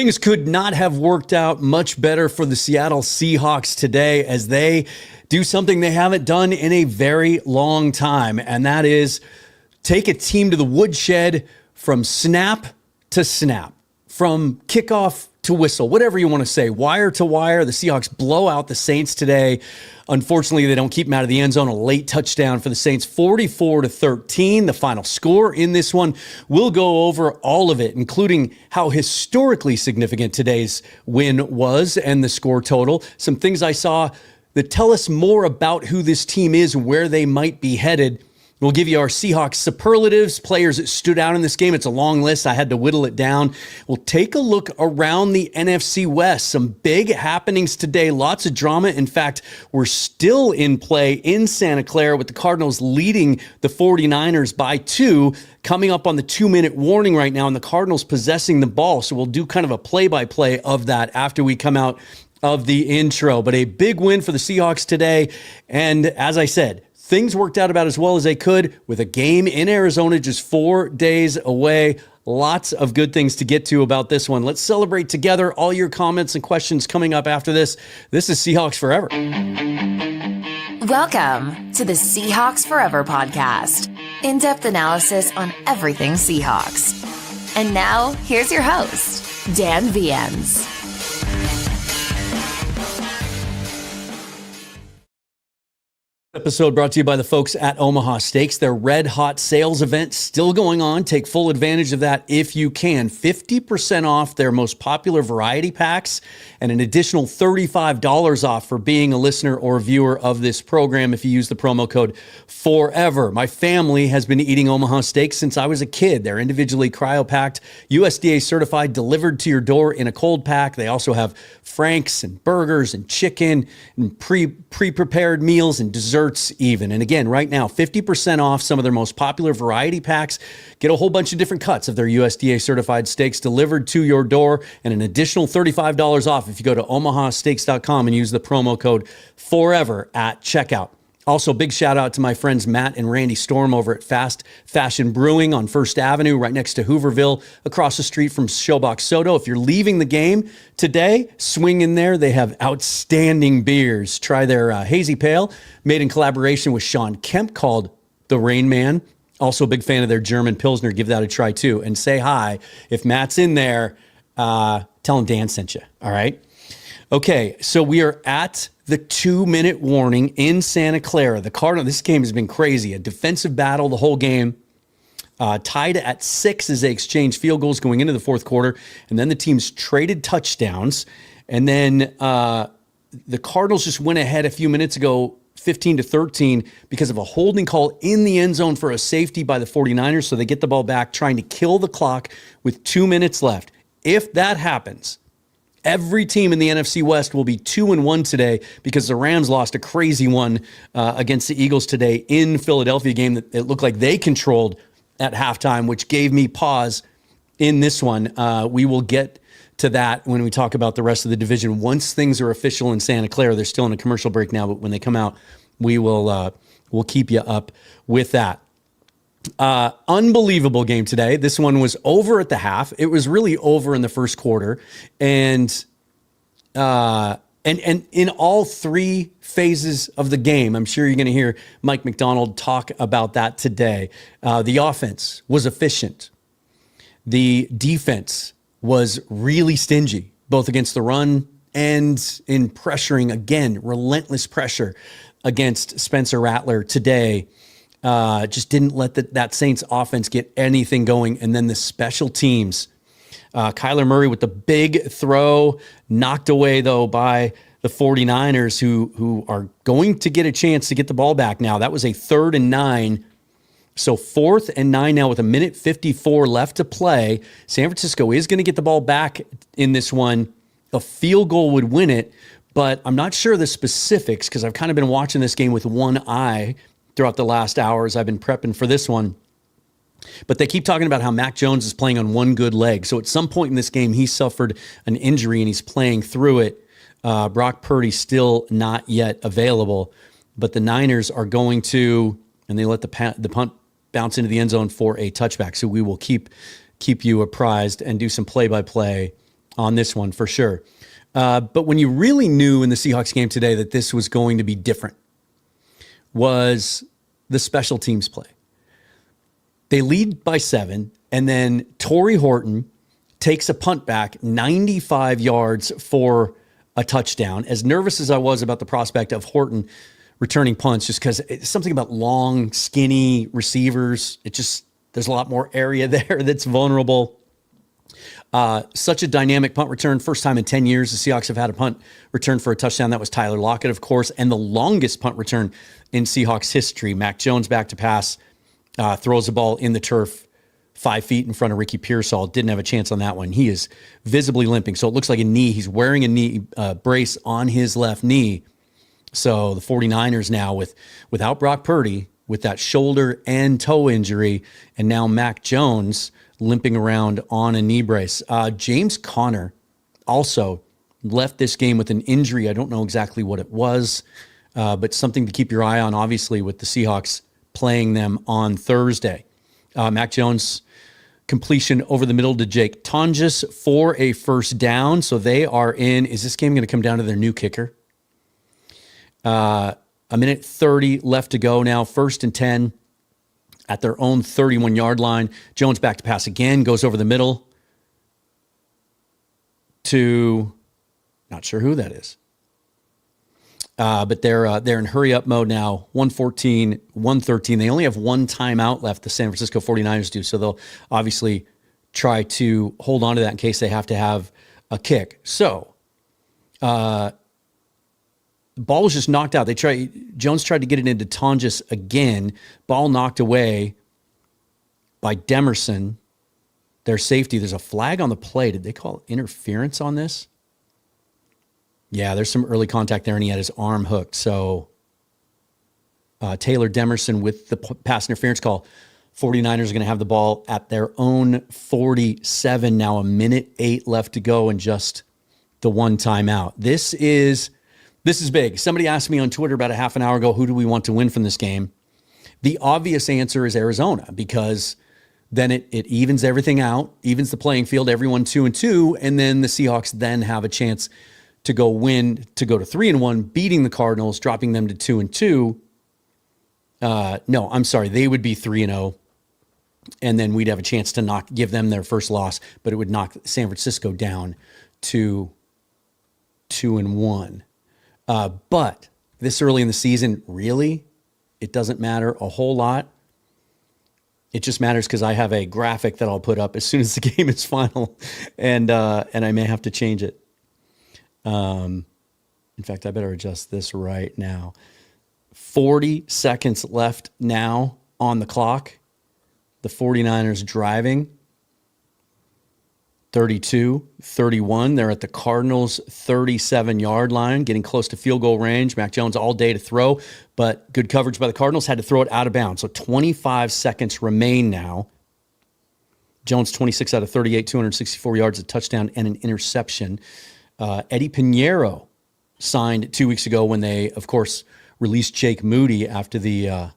Things could not have worked out much better for the Seattle Seahawks today as they do something they haven't done in a very long time, and that is take a team to the woodshed from snap to snap, from kickoff to whistle, whatever you want to say, wire to wire. The Seahawks blow out the Saints today. Unfortunately, they don't keep them out of the end zone. A late touchdown for the Saints, 44-13. The final score in this one. We'll go over all of it, including how historically significant today's win was and the score total. Some things I saw that tell us more about who this team is and where they might be headed. We'll give you our Seahawks superlatives, players that stood out in this game. It's a long list. I had to whittle it down. We'll take a look around the NFC West. Some big happenings today. Lots of drama. In fact, we're still in play in Santa Clara with the Cardinals leading the 49ers by 2, coming up on the 2-minute warning right now, and the Cardinals possessing the ball. So we'll do kind of a play-by-play of that after we come out of the intro. But a big win for the Seahawks today. And as I said, things worked out about as well as they could with a game in Arizona just 4 days away. Lots of good things to get to about this one. Let's celebrate together. All your comments and questions coming up after this. This is Seahawks Forever. Welcome to the Seahawks Forever podcast. In-depth analysis on everything Seahawks. And now, here's your host, Dan Viens. Episode brought to you by the folks at Omaha Steaks. Their red hot sales event still going on. Take full advantage of that if you can. 50% off their most popular variety packs and an additional $35 off for being a listener or viewer of this program if you use the promo code FOREVER. My family has been eating Omaha Steaks since I was a kid. They're individually cryo-packed, USDA certified, delivered to your door in a cold pack. They also have franks and burgers and chicken and pre-prepared meals and desserts even. And again, right now, 50% off some of their most popular variety packs. Get a whole bunch of different cuts of their USDA certified steaks delivered to your door and an additional $35 off if you go to omahasteaks.com and use the promo code FOREVER at checkout. Also, big shout out to my friends Matt and Randy Storm over at Fast Fashion Brewing on First Avenue, right next to Hooverville, across the street from Showbox Soda. If you're leaving the game today, swing in there. They have outstanding beers. Try their Hazy Pale, made in collaboration with Sean Kemp, called The Rain Man. Also a big fan of their German Pilsner. Give that a try too. And say hi. If Matt's in there, tell him Dan sent you. All right? Okay, so we are at the 2-minute warning in Santa Clara. The Cardinals, this game has been crazy. A defensive battle the whole game. Tied at 6 as they exchanged field goals going into the fourth quarter. And then the teams traded touchdowns. And then the Cardinals just went ahead a few minutes ago, 15-13, because of a holding call in the end zone for a safety by the 49ers. So they get the ball back, trying to kill the clock with 2 minutes left. If that happens, every team in the NFC West will be 2-1 today because the Rams lost a crazy one against the Eagles today in Philadelphia, game that it looked like they controlled at halftime, which gave me pause in this one. We will get to that when we talk about the rest of the division. Once things are official in Santa Clara, they're still in a commercial break now, but when they come out, we'll keep you up with that. Unbelievable game today. This one was over at the half. It was really over in the first quarter. And in all three phases of the game, I'm sure you're going to hear Mike McDonald talk about that today. The offense was efficient. The defense was really stingy, both against the run and in pressuring, again, relentless pressure against Spencer Rattler today. Just didn't let that Saints offense get anything going. And then the special teams, Kyler Murray with the big throw, knocked away, though, by the 49ers, who are going to get a chance to get the ball back now. That was a 3rd and 9. So 4th and 9 now with 1:54 left to play. San Francisco is going to get the ball back in this one. A field goal would win it, but I'm not sure the specifics because I've kind of been watching this game with one eye throughout the last hours. I've been prepping for this one. But they keep talking about how Mac Jones is playing on one good leg. So at some point in this game, he suffered an injury and he's playing through it. Brock Purdy still not yet available. But the Niners are going to, and they let the punt bounce into the end zone for a touchback. So we will keep you apprised and do some play-by-play on this one for sure. But when you really knew in the Seahawks game today that this was going to be different was the special teams play. They lead by 7, and then Torrey Horton takes a punt back 95 yards for a touchdown. As nervous as I was about the prospect of Horton returning punts, just because it's something about long, skinny receivers. There's a lot more area there that's vulnerable. Such a dynamic punt return. First time in 10 years the Seahawks have had a punt return for a touchdown. That was Tyler Lockett, of course, and the longest punt return in Seahawks history. Mac Jones back to pass, throws the ball in the turf 5 feet in front of Ricky Pearsall. Didn't have a chance on that one. He is visibly limping, so it looks like a knee. He's wearing a knee brace on his left knee. So the 49ers now without Brock Purdy, with that shoulder and toe injury, and now Mac Jones limping around on a knee brace. James Conner also left this game with an injury. I don't know exactly what it was, but something to keep your eye on, obviously, with the Seahawks playing them on Thursday. Mac Jones completion over the middle to Jake Tonjes for a first down. So they are in. Is this game going to come down to their new kicker? A minute 30 left to go now. 1st and 10 at their own 31-yard line. Jones back to pass again, goes over the middle to not sure who that is. But they're in hurry-up mode now. 114, 113. They only have one timeout left, the San Francisco 49ers do, so they'll obviously try to hold on to that in case they have to have a kick. So the ball was just knocked out. Jones tried to get it into Tonjes again. Ball knocked away by Demerson, their safety. There's a flag on the play. Did they call interference on this? Yeah, there's some early contact there, and he had his arm hooked. So Taylor Demerson with the pass interference call. 49ers are going to have the ball at their own 47. Now a minute 8 left to go and just the one timeout. This is big. Somebody asked me on Twitter about a half an hour ago, who do we want to win from this game? The obvious answer is Arizona, because then it evens everything out, evens the playing field, everyone 2-2, and then the Seahawks then have a chance to go to 3-1, beating the Cardinals, dropping them to 2-2. No, I'm sorry, they would be 3-0, and then we'd have a chance to give them their first loss, but it would knock San Francisco down to 2-1. But this early in the season, really, it doesn't matter a whole lot. It just matters because I have a graphic that I'll put up as soon as the game is final, and I may have to change it. In fact, I better adjust this right now. 40 seconds left now on the clock. The 49ers driving. 32-31. They're at the Cardinals' 37-yard line, getting close to field goal range. Mac Jones all day to throw, but good coverage by the Cardinals. Had to throw it out of bounds. So 25 seconds remain now. Jones 26 out of 38, 264 yards, a touchdown, and an interception. Eddie Pinheiro signed 2 weeks ago when they, of course, released Jake Moody after the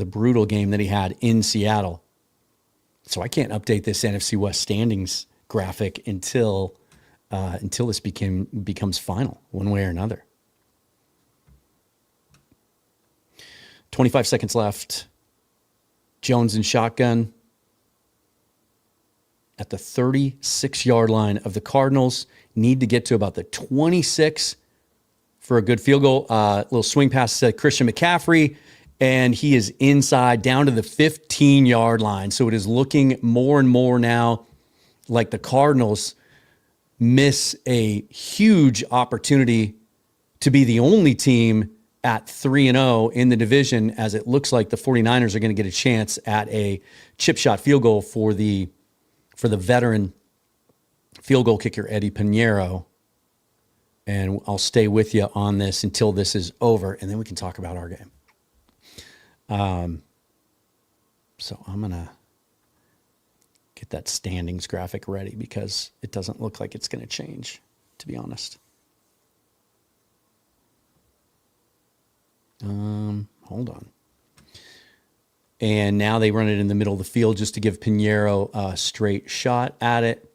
brutal game that he had in Seattle. So I can't update this NFC West standings graphic until this becomes final, one way or another. 25 seconds left. Jones in shotgun at the 36-yard line of the Cardinals. Need to get to about the 26 for a good field goal. Little swing pass to Christian McCaffrey, and he is inside down to the 15-yard line. So it is looking more and more now like the Cardinals miss a huge opportunity to be the only team at 3-0 in the division, as it looks like the 49ers are going to get a chance at a chip shot field goal for the veteran field goal kicker, Eddie Pinheiro. And I'll stay with you on this until this is over, and then we can talk about our game. So I'm going to get that standings graphic ready because it doesn't look like it's going to change, to be honest. Hold on. And now they run it in the middle of the field just to give Pinheiro a straight shot at it.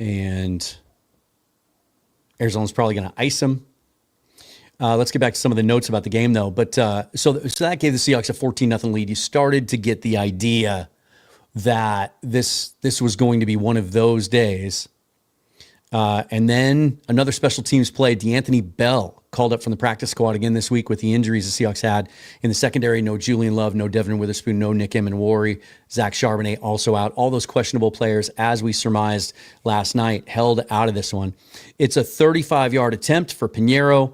And Arizona's probably going to ice them. Let's get back to some of the notes about the game, though. But so that gave the Seahawks a 14-0 lead. You started to get the idea that this was going to be one of those days. And then another special teams play, D'Anthony Bell called up from the practice squad again this week with the injuries the Seahawks had in the secondary. No Julian Love, no Devin Witherspoon, no Nick Emenwari, Zach Charbonnet also out. All those questionable players, as we surmised last night, held out of this one. It's a 35-yard attempt for Pinheiro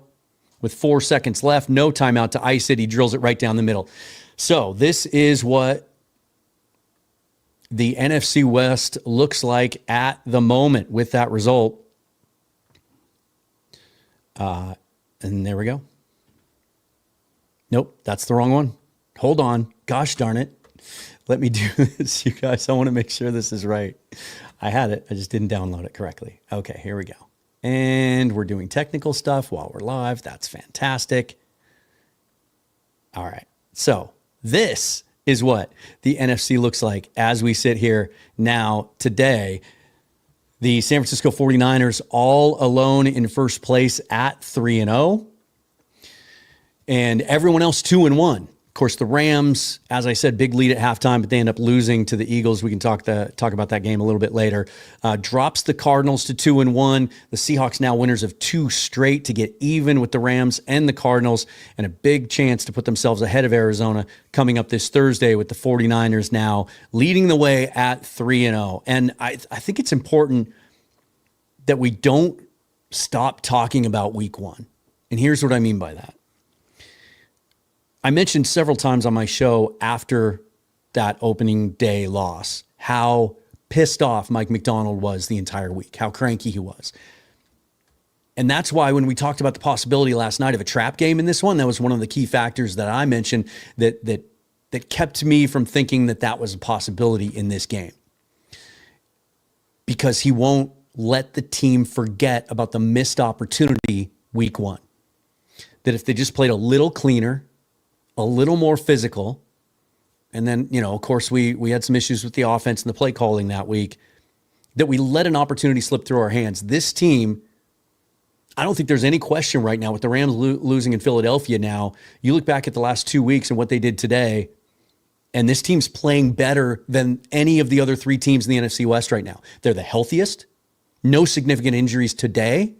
with 4 seconds left. No timeout to ice it. He drills it right down the middle. So this is what the NFC West looks like at the moment with that result. And there we go. Nope, that's the wrong one. Hold on. Gosh darn it. Let me do this, you guys. I want to make sure this is right. I had it. I just didn't download it correctly. Okay, here we go. And we're doing technical stuff while we're live. That's fantastic. All right. So this is what the NFC looks like as we sit here now today. The San Francisco 49ers all alone in first place at 3-0. And everyone else 2-1. Of course, the Rams, as I said, big lead at halftime, but they end up losing to the Eagles. We can talk about that game a little bit later. Drops the Cardinals to 2-1. The Seahawks now winners of 2 straight to get even with the Rams and the Cardinals, and a big chance to put themselves ahead of Arizona coming up this Thursday with the 49ers now leading the way at 3-0. And I think it's important that we don't stop talking about week 1. And here's what I mean by that. I mentioned several times on my show after that opening day loss how pissed off Mike McDonald was the entire week, how cranky he was. And that's why when we talked about the possibility last night of a trap game in this one, that was one of the key factors that I mentioned that kept me from thinking that was a possibility in this game. Because he won't let the team forget about the missed opportunity week 1. That if they just played a little cleaner, a little more physical, and then, of course, we had some issues with the offense and the play calling that week, that we let an opportunity slip through our hands. This team, I don't think there's any question right now with the Rams losing in Philadelphia now. You look back at the last 2 weeks and what they did today, and this team's playing better than any of the other 3 teams in the NFC West right now. They're the healthiest. No significant injuries today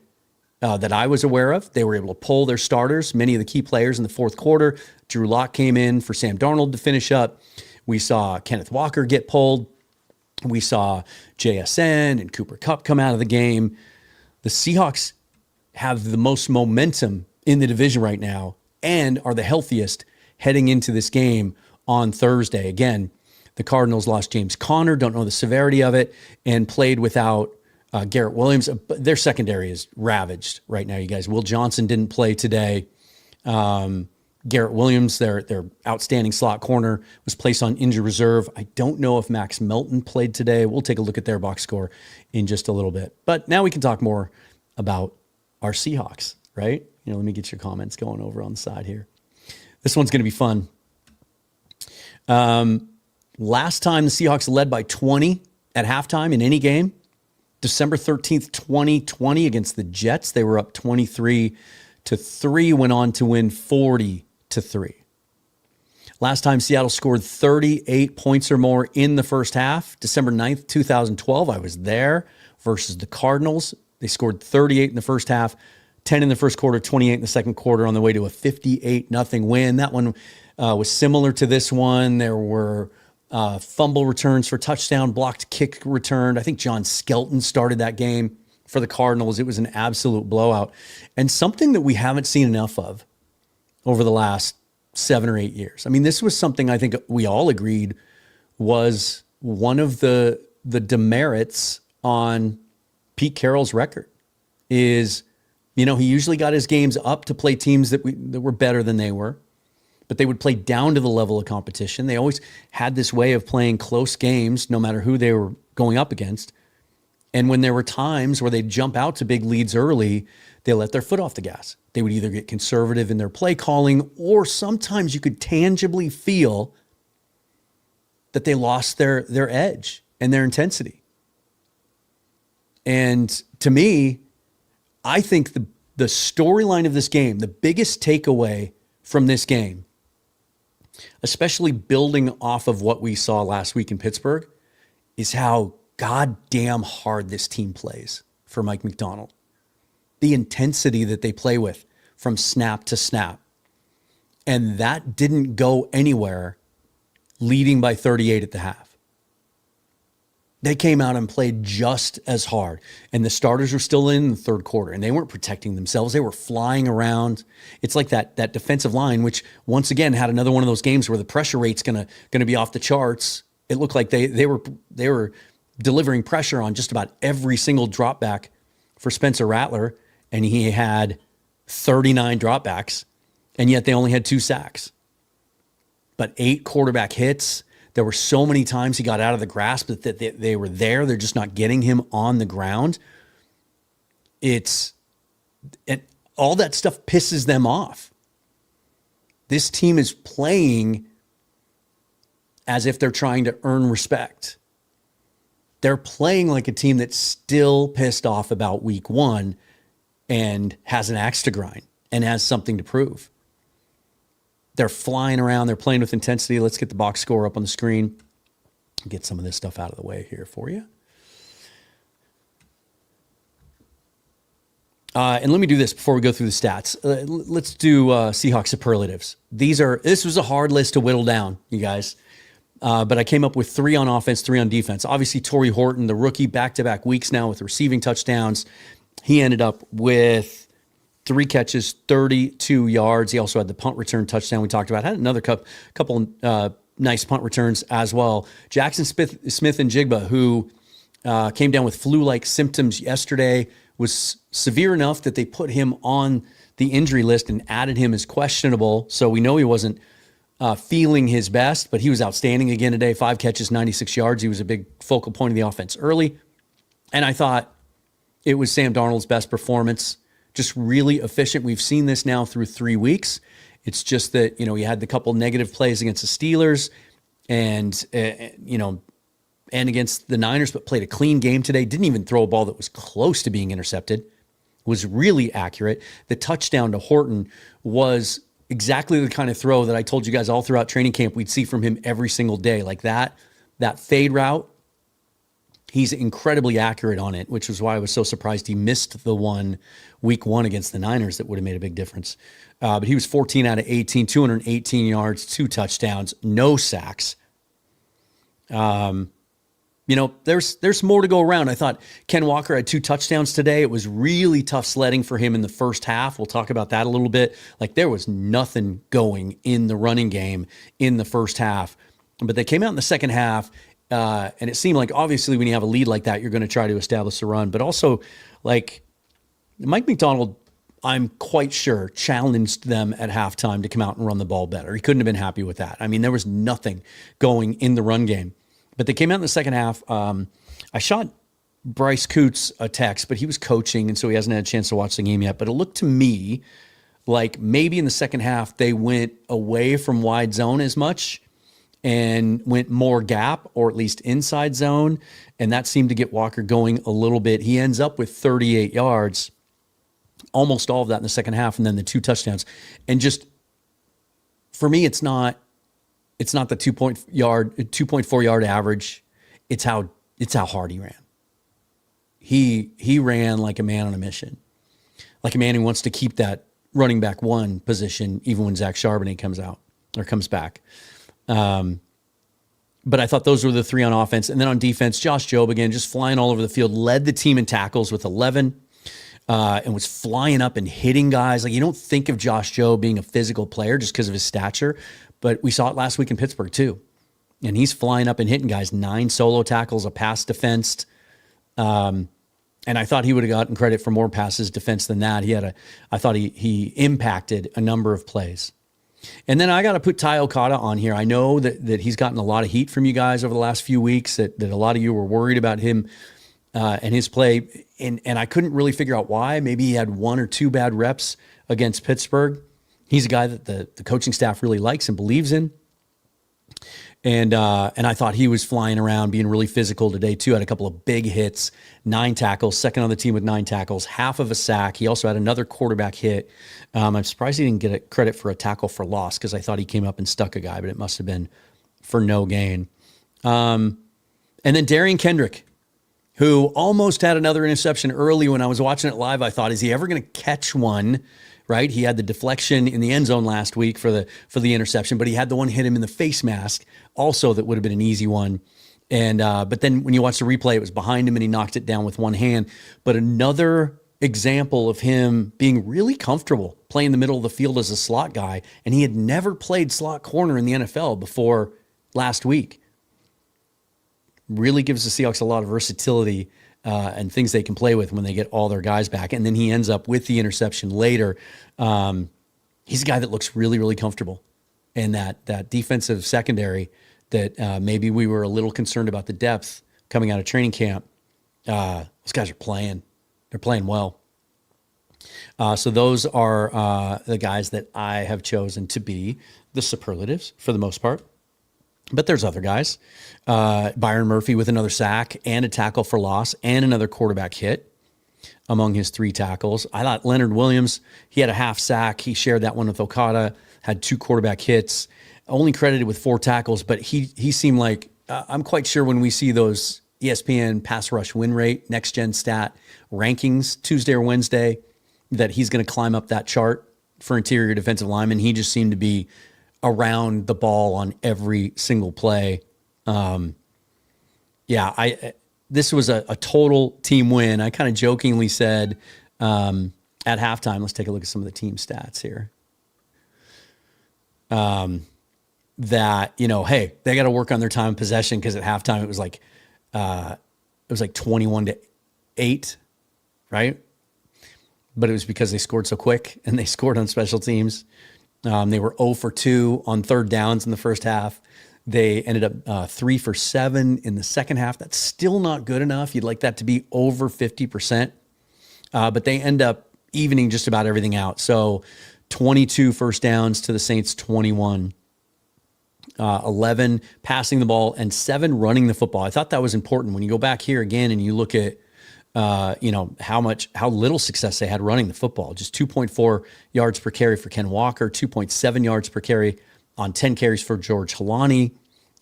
that I was aware of. They were able to pull their starters, many of the key players in the fourth quarter. Drew Lock came in for Sam Darnold to finish up. We saw Kenneth Walker get pulled. We saw JSN and Cooper Kupp come out of the game. The Seahawks have the most momentum in the division right now and are the healthiest heading into this game on Thursday. Again, the Cardinals lost James Conner, don't know the severity of it, and played without Garrett Williams. Their secondary is ravaged right now, you guys. Will Johnson didn't play today. Garrett Williams, their outstanding slot corner, was placed on injured reserve. I don't know if Max Melton played today. We'll take a look at their box score in just a little bit. But now we can talk more about our Seahawks, right? Let me get your comments going over on the side here. This one's going to be fun. Last time the Seahawks led by 20 at halftime in any game, December 13th, 2020 against the Jets. They were up 23-3, went on to win 40-3. Last time Seattle scored 38 points or more in the first half, December 9th, 2012. I was there versus the Cardinals. They scored 38 in the first half, 10 in the first quarter, 28 in the second quarter on the way to a 58-0 win. That one was similar to this one. There were fumble returns for touchdown, blocked kick returned. I think John Skelton started that game for the Cardinals. It was an absolute blowout. And something that we haven't seen enough of over the last 7 or 8 years. I mean, this was something I think we all agreed was one of the demerits on Pete Carroll's record is, he usually got his games up to play teams that were better than they were. But they would play down to the level of competition. They always had this way of playing close games, no matter who they were going up against. And when there were times where they'd jump out to big leads early, they let their foot off the gas. They would either get conservative in their play calling, or sometimes you could tangibly feel that they lost their edge and their intensity. And to me, I think the storyline of this game, the biggest takeaway from this game, especially building off of what we saw last week in Pittsburgh, is how goddamn hard this team plays for Mike Macdonald. The intensity that they play with from snap to snap. And that didn't go anywhere leading by 38 at the half. They came out and played just as hard. And the starters were still in the third quarter, and they weren't protecting themselves. They were flying around. It's like that defensive line, which once again had another one of those games where the pressure rate's gonna be off the charts. It looked like they were delivering pressure on just about every single drop back for Spencer Rattler, and he had 39 dropbacks, and yet they only had 2 sacks. But 8 quarterback hits. There were so many times he got out of the grasp that they were there. They're just not getting him on the ground. All that stuff pisses them off. This team is playing as if they're trying to earn respect. They're playing like a team that's still pissed off about week 1 and has an axe to grind and has something to prove. They're flying around. They're playing with intensity. Let's get the box score up on the screen. Get some of this stuff out of the way here for you. And let me do this before we go through the stats. Let's do Seahawks superlatives. This was a hard list to whittle down, you guys. But I came up with 3 on offense, 3 on defense. Obviously, Torrey Horton, the rookie, back-to-back weeks now with receiving touchdowns. He ended up with 3 catches, 32 yards. He also had the punt return touchdown we talked about. Had another couple nice punt returns as well. Jackson Smith and Jigba, who came down with flu-like symptoms yesterday, was severe enough that they put him on the injury list and added him as questionable. So we know he wasn't feeling his best, but he was outstanding again today. 5 catches, 96 yards. He was a big focal point of the offense early. And I thought it was Sam Darnold's best performance. Just really efficient. We've seen this now through 3 weeks. It's just that, he had the couple negative plays against the Steelers and, and against the Niners, but played a clean game today. Didn't even throw a ball that was close to being intercepted. Was really accurate. The touchdown to Horton was exactly the kind of throw that I told you guys all throughout training camp we'd see from him every single day. Like that fade route, he's incredibly accurate on it, which was why I was so surprised he missed the one week 1 against the Niners that would have made a big difference. But he was 14 out of 18, 218 yards, 2 touchdowns, no sacks. There's more to go around. I thought Ken Walker had 2 touchdowns today. It was really tough sledding for him in the first half. We'll talk about that a little bit. Like there was nothing going in the running game in the first half, but they came out in the second half. And it seemed like obviously when you have a lead like that, you're going to try to establish the run, but also like Mike Macdonald, I'm quite sure, challenged them at halftime to come out and run the ball better. He couldn't have been happy with that. I mean, there was nothing going in the run game. But they came out in the second half. I shot Bryce Coots a text, but he was coaching, and so he hasn't had a chance to watch the game yet. But it looked to me like maybe in the second half they went away from wide zone as much and went more gap, or at least inside zone, and that seemed to get Walker going a little bit. He ends up with 38 yards, almost all of that in the second half, and then the 2 touchdowns. And just, for me, it's not the 2.4 yard average. It's how hard he ran. He ran like a man on a mission, like a man who wants to keep that running back 1 position even when Zach Charbonnet comes back. But I thought those were the 3 on offense. And then on defense, Josh Jobe, again, just flying all over the field, led the team in tackles with 11, and was flying up and hitting guys. Like, you don't think of Josh Jobe being a physical player just because of his stature, but we saw it last week in Pittsburgh too. And he's flying up and hitting guys, 9 solo tackles, a pass defensed. And I thought he would have gotten credit for more passes defense than that. I thought he impacted a number of plays. And then I got to put Ty Okada on here. I know that he's gotten a lot of heat from you guys over the last few weeks, that a lot of you were worried about him and his play. And I couldn't really figure out why. Maybe he had 1 or 2 bad reps against Pittsburgh. He's a guy that the coaching staff really likes and believes in. And I thought he was flying around, being really physical today too. Had a couple of big hits, 9 tackles, second on the team with 9 tackles, half of a sack. He also had another quarterback hit. I'm surprised he didn't get a credit for a tackle for loss because I thought he came up and stuck a guy, but it must have been for no gain. And then Darian Kendrick, who almost had another interception early when I was watching it live. I thought, is he ever going to catch one? Right? He had the deflection in the end zone last week for the interception, but he had the one hit him in the face mask also that would have been an easy one. And but then when you watch the replay, it was behind him and he knocked it down with one hand. But another example of him being really comfortable playing the middle of the field as a slot guy, and he had never played slot corner in the NFL before last week. Really gives the Seahawks a lot of versatility and things they can play with when they get all their guys back. And then he ends up with the interception later. He's a guy that looks really, really comfortable. And that defensive secondary that maybe we were a little concerned about the depth coming out of training camp, those guys are playing. They're playing well. So those are the guys that I have chosen to be the superlatives for the most part. But there's other guys. Byron Murphy with another sack and a tackle for loss and another quarterback hit among his 3 tackles. I thought Leonard Williams, he had a half sack. He shared that one with Okada, had 2 quarterback hits, only credited with 4 tackles, but he seemed like, I'm quite sure when we see those ESPN pass rush win rate, next gen stat rankings Tuesday or Wednesday, that he's going to climb up that chart for interior defensive linemen. He just seemed to be around the ball on every single play. This was a total team win. I kind of jokingly said at halftime, let's take a look at some of the team stats here. That, hey, they got to work on their time of possession because at halftime it was like 21-8, right? But it was because they scored so quick and they scored on special teams. They were 0 for 2 on third downs in the first half. They ended up 3 for 7 in the second half. That's still not good enough. You'd like that to be over 50%. But they end up evening just about everything out. So 22 first downs to the Saints, 21. 11 passing the ball and 7 running the football. I thought that was important. When you go back here again and you look at how little success they had running the football. Just 2.4 yards per carry for Ken Walker, 2.7 yards per carry on 10 carries for George Halani.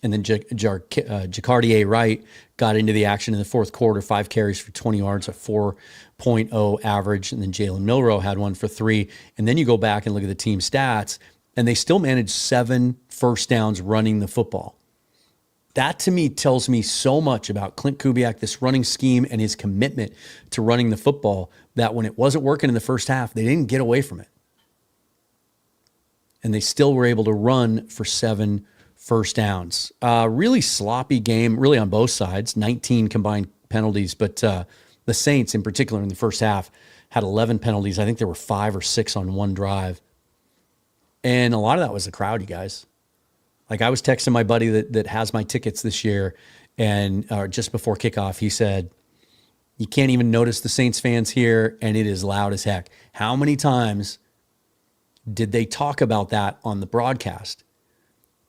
And then Jacardier Wright got into the action in the fourth quarter, 5 carries for 20 yards, a 4.0 average. And then Jalen Milroe had one for 3. And then you go back and look at the team stats, and they still managed 7 first downs running the football. That to me tells me so much about Clint Kubiak, this running scheme and his commitment to running the football, that when it wasn't working in the first half, they didn't get away from it. And they still were able to run for 7 first downs. Really sloppy game, really on both sides, 19 combined penalties. But the Saints in particular in the first half had 11 penalties. I think there were 5 or 6 on one drive. And a lot of that was the crowd, you guys. Like I was texting my buddy that has my tickets this year, and just before kickoff, he said, you can't even notice the Saints fans here, and it is loud as heck. How many times did they talk about that on the broadcast?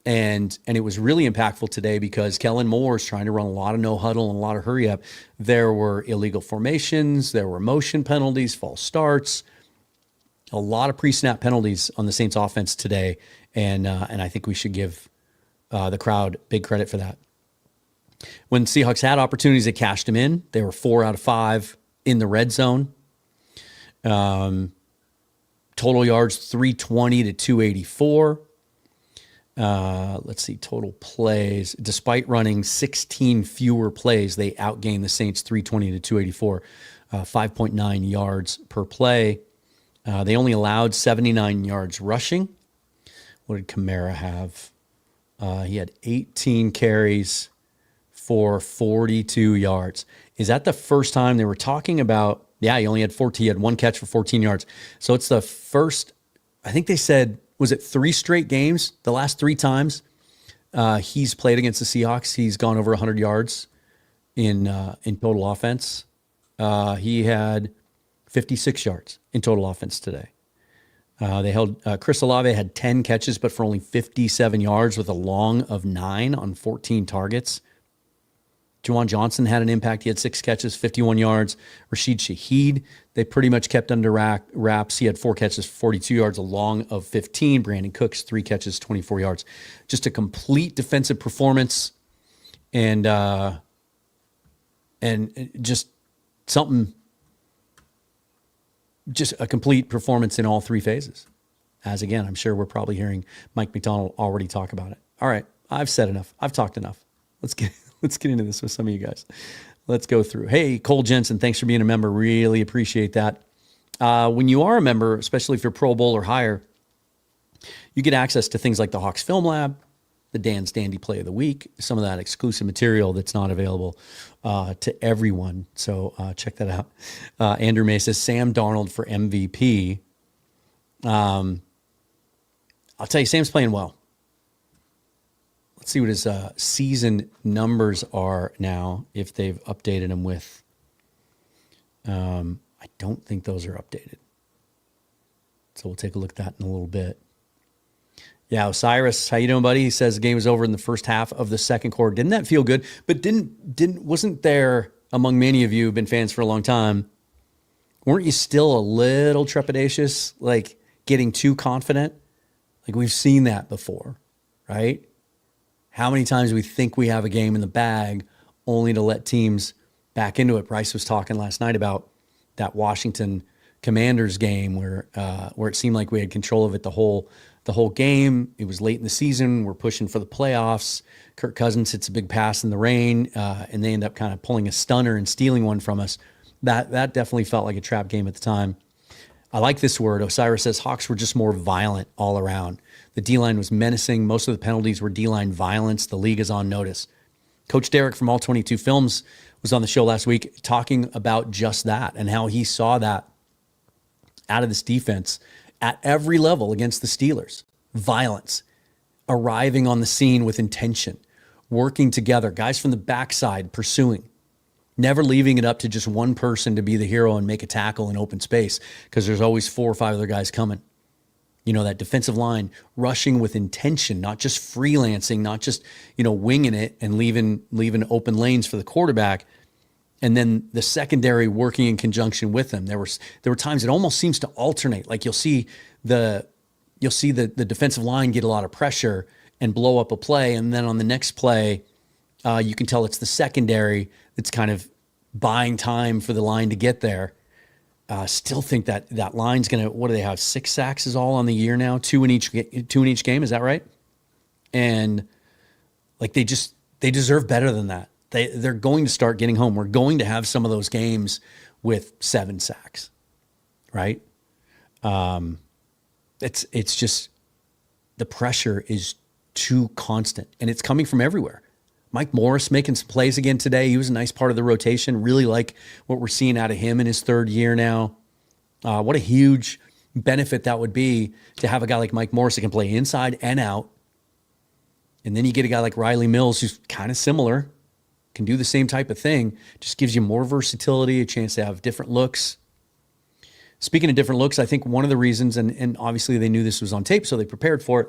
And it was really impactful today because Kellen Moore is trying to run a lot of no huddle and a lot of hurry up. There were illegal formations, there were motion penalties, false starts, a lot of pre-snap penalties on the Saints offense today. And I think we should give the crowd big credit for that. When Seahawks had opportunities, they cashed them in. They were 4 out of 5 in the red zone. Total yards, 320 to 284. Let's see, total plays. Despite running 16 fewer plays, they outgained the Saints 320 to 284, 5.9 yards per play. They only allowed 79 yards rushing. What did Kamara have? He had 18 carries for 42 yards. Is that the first time they were talking about? Yeah, he only had 14. He had 1 catch for 14 yards. So it's the first, I think they said, was it 3 straight games? The last 3 times he's played against the Seahawks, he's gone over 100 yards in total offense. He had 56 yards in total offense today. They held Chris Olave had 10 catches, but for only 57 yards with a long of 9 on 14 targets. Juwan Johnson had an impact. He had 6 catches, 51 yards. Rashid Shaheed, they pretty much kept under wraps. He had 4 catches, 42 yards, a long of 15. Brandon Cooks, 3 catches, 24 yards. Just a complete defensive performance, and just something, just a complete performance in all 3 phases. As again, I'm sure we're probably hearing Mike McDonald already talk about it. All right, I've said enough. I've talked enough. Let's get into this with some of you guys. Let's go through. Hey, Cole Jensen, thanks for being a member. Really appreciate that. When you are a member, especially if you're Pro Bowl or higher, you get access to things like the Hawks Film Lab, the Dan Standy Play of the Week, some of that exclusive material that's not available to everyone. So check that out. Andrew May says, Sam Darnold for MVP. I'll tell you, Sam's playing well. Let's see what his season numbers are now, if they've updated him with. I don't think those are updated. So we'll take a look at that in a little bit. Yeah, Osiris, how you doing, buddy? He says the game was over in the first half of the second quarter. Didn't that feel good? But wasn't there, among many of you who've been fans for a long time, weren't you still a little trepidatious, like getting too confident? Like we've seen that before, right? How many times we think we have a game in the bag only to let teams back into it. Bryce was talking last night about that Washington Commanders game where it seemed like we had control of it the whole game. It was late in the season. We're pushing for the playoffs. Kirk Cousins hits a big pass in the rain, and they end up kind of pulling a stunner and stealing one from us. That definitely felt like a trap game at the time. I like this word. Osiris says Hawks were just more violent all around. The D-line was menacing. Most of the penalties were D-line violence. The league is on notice. Coach Derek from All 22 Films was on the show last week talking about just that and how he saw that out of this defense at every level against the Steelers. Violence, arriving on the scene with intention, working together, guys from the backside pursuing, never leaving it up to just one person to be the hero and make a tackle in open space because there's always 4 or 5 other guys coming. You know, that defensive line rushing with intention, not just freelancing, not just, winging it and leaving open lanes for the quarterback. And then the secondary working in conjunction with them. There were times it almost seems to alternate. Like you'll see the defensive line get a lot of pressure and blow up a play, and then on the next play, you can tell it's the secondary that's kind of buying time for the line to get there. Still think that line's gonna. What do they have? 6 sacks is all on the year now. 2 in each game. Is that right? And like they deserve better than that. They're going to start getting home. We're going to have some of those games with 7 sacks, right? It's just the pressure is too constant, and it's coming from everywhere. Mike Morris making some plays again today. He was a nice part of the rotation. Really like what we're seeing out of him in his 3rd year now. What a huge benefit that would be to have a guy like Mike Morris that can play inside and out. And then you get a guy like Riley Mills who's kind of similar, can do the same type of thing. Just gives you more versatility, a chance to have different looks. Speaking of different looks, I think one of the reasons, and obviously they knew this was on tape, so they prepared for it,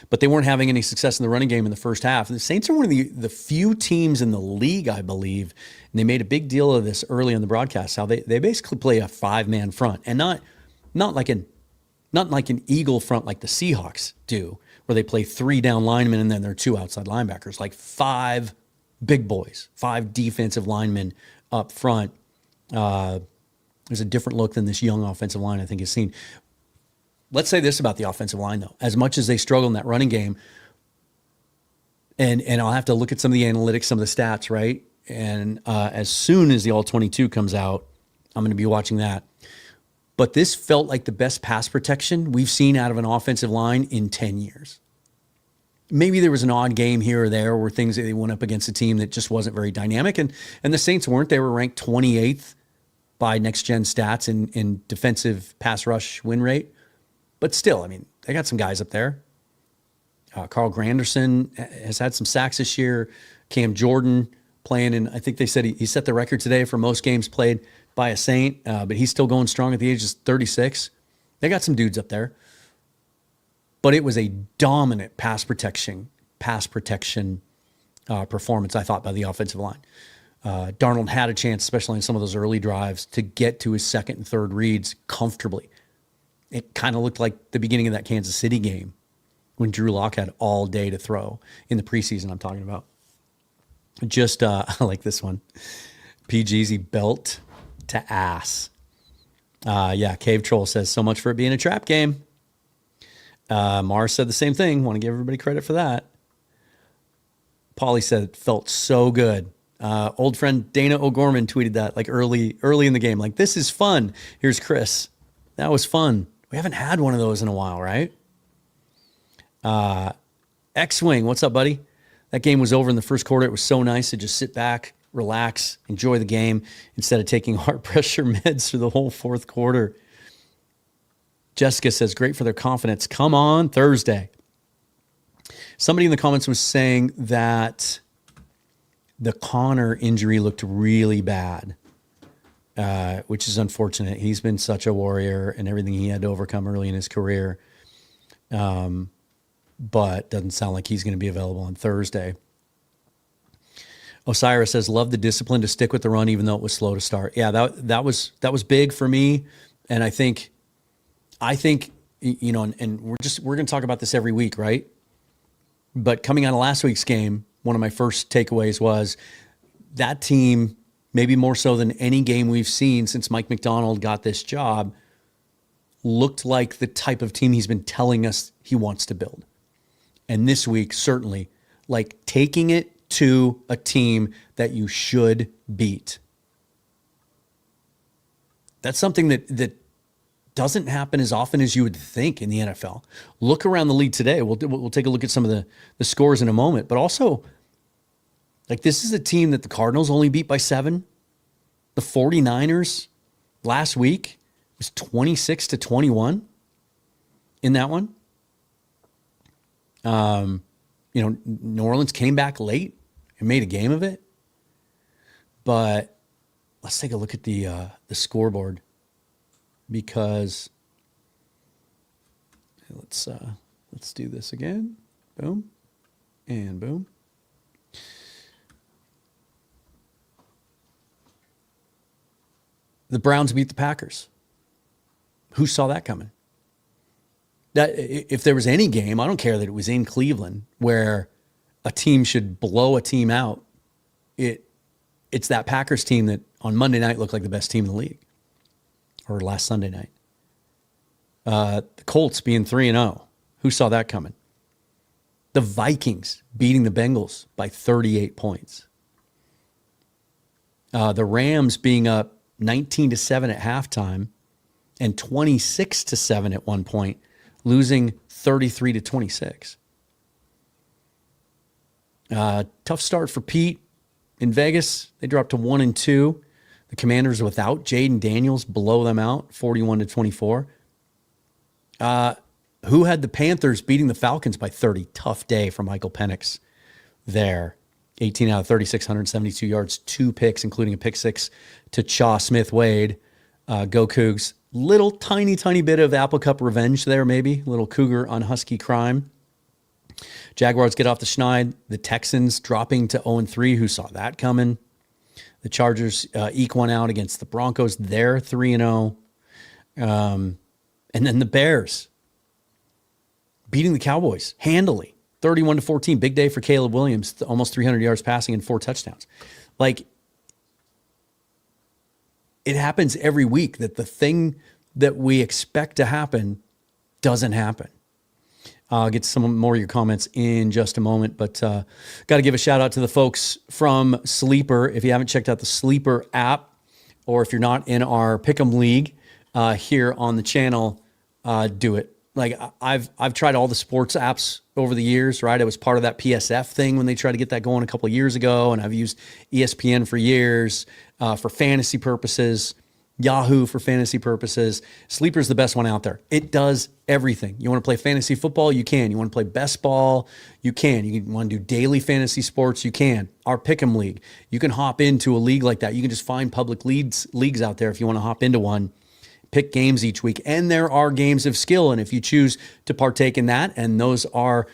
but they weren't having any success in the running game in the first half. The Saints are one of the few teams in the league, I believe, and they made a big deal of this early on the broadcast, how they basically play a 5-man front, and not like an eagle front like the Seahawks do, where they play 3 down linemen and then there are 2 outside linebackers, like 5 big boys, 5 defensive linemen up front. There's a different look than this young offensive line I think has seen. Let's say this about the offensive line, though. As much as they struggle in that running game, and I'll have to look at some of the analytics, some of the stats, right? And as soon as the All-22 comes out, I'm going to be watching that. But this felt like the best pass protection we've seen out of an offensive line in 10 years. Maybe there was an odd game here or there where things they went up against a team that just wasn't very dynamic, and the Saints weren't. They were ranked 28th by next-gen stats in defensive pass rush win rate. But still, I mean, they got some guys up there. Carl Granderson has had some sacks this year. Cam Jordan playing in, I think they said he set the record today for most games played by a Saint, but he's still going strong at the age of 36. They got some dudes up there. But it was a dominant pass protection performance, I thought, by the offensive line. Darnold had a chance, especially in some of those early drives, to get to his second and third reads comfortably. It kind of looked like the beginning of that Kansas City game when Drew Lock had all day to throw in the preseason I'm talking about. Just, I like this one. PGZ belt to ass. Yeah, Cave Troll says, so much for it being a trap game. Mars said the same thing. Want to give everybody credit for that. Paulie said it felt so good. Old friend Dana O'Gorman tweeted that like early in the game. Like, this is fun. Here's Chris. That was fun. We haven't had one of those in a while, right? X-Wing, what's up, buddy? That game was over in the first quarter. It was so nice to just sit back, relax, enjoy the game instead of taking heart pressure meds through the whole fourth quarter. Jessica says, great for their confidence. Come on Thursday. Somebody in the comments was saying that the Connor injury looked really bad, which is unfortunate. He's been such a warrior and everything he had to overcome early in his career. But doesn't sound like he's going to be available on Thursday. Osiris says, love the discipline to stick with the run, even though it was slow to start. Yeah, that was big for me. And I think, you know, and we're going to talk about this every week, right? But coming out of last week's game, one of my first takeaways was that team, maybe more so than any game we've seen since Mike McDonald got this job, looked like the type of team he's been telling us he wants to build. And this week, certainly, like taking it to a team that you should beat. That's something that doesn't happen as often as you would think in the NFL. Look around the league today. We'll take a look at some of the scores in a moment. But also, like, this is a team that the Cardinals only beat by 7. The 49ers last week was 26-21 in that one. You know, New Orleans came back late and made a game of it. But let's take a look at the scoreboard, because let's do this again. Boom and boom. The Browns beat the Packers. Who saw that coming? That if there was any game, I don't care that it was in Cleveland, where a team should blow a team out, it's that Packers team that on Monday night looked like the best team in the league, or last Sunday night. The Colts being 3-0. Who saw that coming? The Vikings beating the Bengals by 38 points. The Rams being up 19-7 at halftime and 26-7 at one point, losing 33-26. Tough start for Pete in Vegas. They dropped to 1-2. The Commanders without Jaden Daniels blow them out 41-24. Who had the Panthers beating the Falcons by 30? Tough day for Michael Penix there. 18 out of 36, 172 yards, 2 picks, including a pick 6 to Chaw Smith-Wade. Go Cougs. Little tiny bit of Apple Cup revenge there, maybe. A little Cougar on Husky crime. Jaguars get off the schneid. The Texans dropping to 0-3. Who saw that coming? The Chargers eke one out against the Broncos. They're 3-0. And then the Bears beating the Cowboys handily. 31-14. Big day for Caleb Williams. Almost 300 yards passing and 4 touchdowns. Like, it happens every week that the thing that we expect to happen doesn't happen. I'll get some more of your comments in just a moment, but got to give a shout out to the folks from Sleeper. If you haven't checked out the Sleeper app, or if you're not in our Pick'em League here on the channel, do it. Like, I've tried all the sports apps over the years, right? I was part of that PSF thing when they tried to get that going a couple of years ago, and I've used ESPN for years for fantasy purposes, Yahoo for fantasy purposes. Sleeper's the best one out there. It does everything. You want to play fantasy football? You can. You want to play best ball? You can. You want to do daily fantasy sports? You can. Our Pick'em League. You can hop into a league like that. You can just find public leagues out there if you want to hop into one. pick games each week, and there are games of skill. And if you choose to partake in that, and those are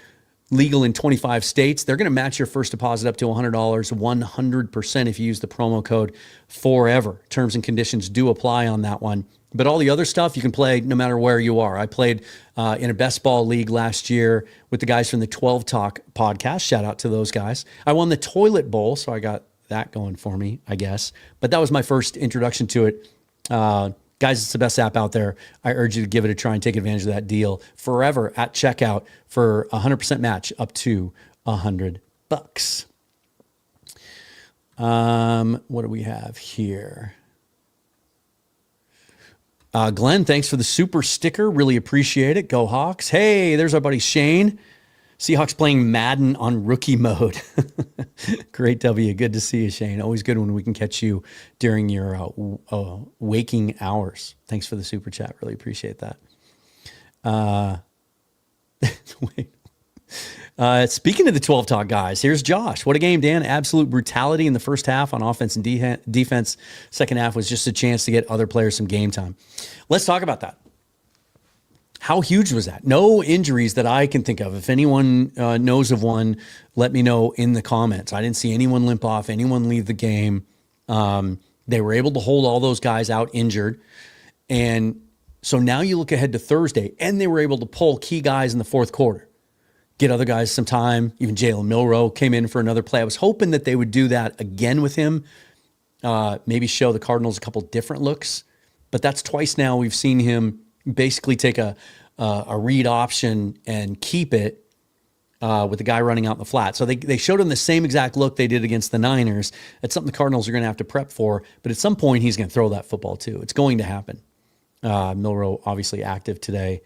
legal in 25 states, they're going to match your first deposit up to $100, 100% if you use the promo code FOREVER. Terms and conditions do apply on that one. But all the other stuff you can play no matter where you are. I played in a best ball league last year with the guys from the 12 Talk podcast. Shout out to those guys. I won the toilet bowl, so I got that going for me, I guess. But that was my first introduction to it. Guys, it's the best app out there. I urge you to give it a try and take advantage of that deal. Forever at checkout for 100% match up to $100. What do we have here? Glenn, thanks for the super sticker. Really appreciate it. Go Hawks. Hey, there's our buddy Shane. Seahawks playing Madden on rookie mode. Great W. Good to see you, Shane. Always good when we can catch you during your waking hours. Thanks for the super chat. Really appreciate that. Speaking of the 12 Talk guys, here's Josh. What a game, Dan. Absolute brutality in the first half on offense and defense. Second half was just a chance to get other players some game time. Let's talk about that. How huge was that? No injuries that I can think of. If anyone knows of one, let me know in the comments. I didn't see anyone limp off, anyone leave the game. They were able to hold all those guys out injured. And so now you look ahead to Thursday, and they were able to pull key guys in the fourth quarter, get other guys some time. Even Jalen Milroe came in for another play. I was hoping that they would do that again with him, maybe show the Cardinals a couple different looks. But that's twice now we've seen him basically take a read option and keep it with the guy running out in the flat. So they showed him the same exact look they did against the Niners. It's something the Cardinals are going to have to prep for. But at some point, he's going to throw that football too. It's going to happen. Milroe obviously active today.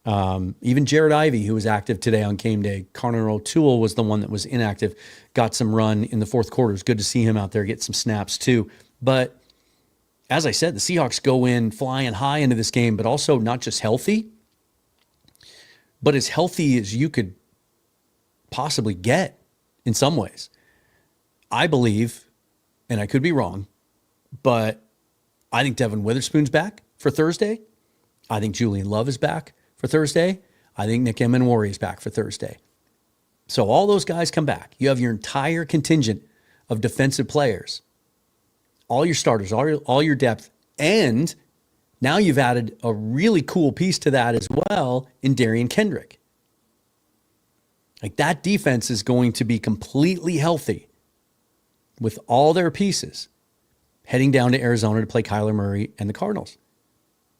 Even Jared Ivey, who was active today on game day. Connor O'Toole was the one that was inactive, got some run in the fourth quarter. It's good to see him out there get some snaps too. But as I said, the Seahawks go in flying high into this game, but also not just healthy, but as healthy as you could possibly get in some ways. I believe, and I could be wrong, but I think Devin Witherspoon's back for Thursday. I think Julian Love is back for Thursday. I think Nick Emenwari is back for Thursday. So all those guys come back. You have your entire contingent of defensive players, all your starters, all your depth, and now you've added a really cool piece to that as well in Darian Kendrick. Like, that defense is going to be completely healthy with all their pieces heading down to Arizona to play Kyler Murray and the Cardinals.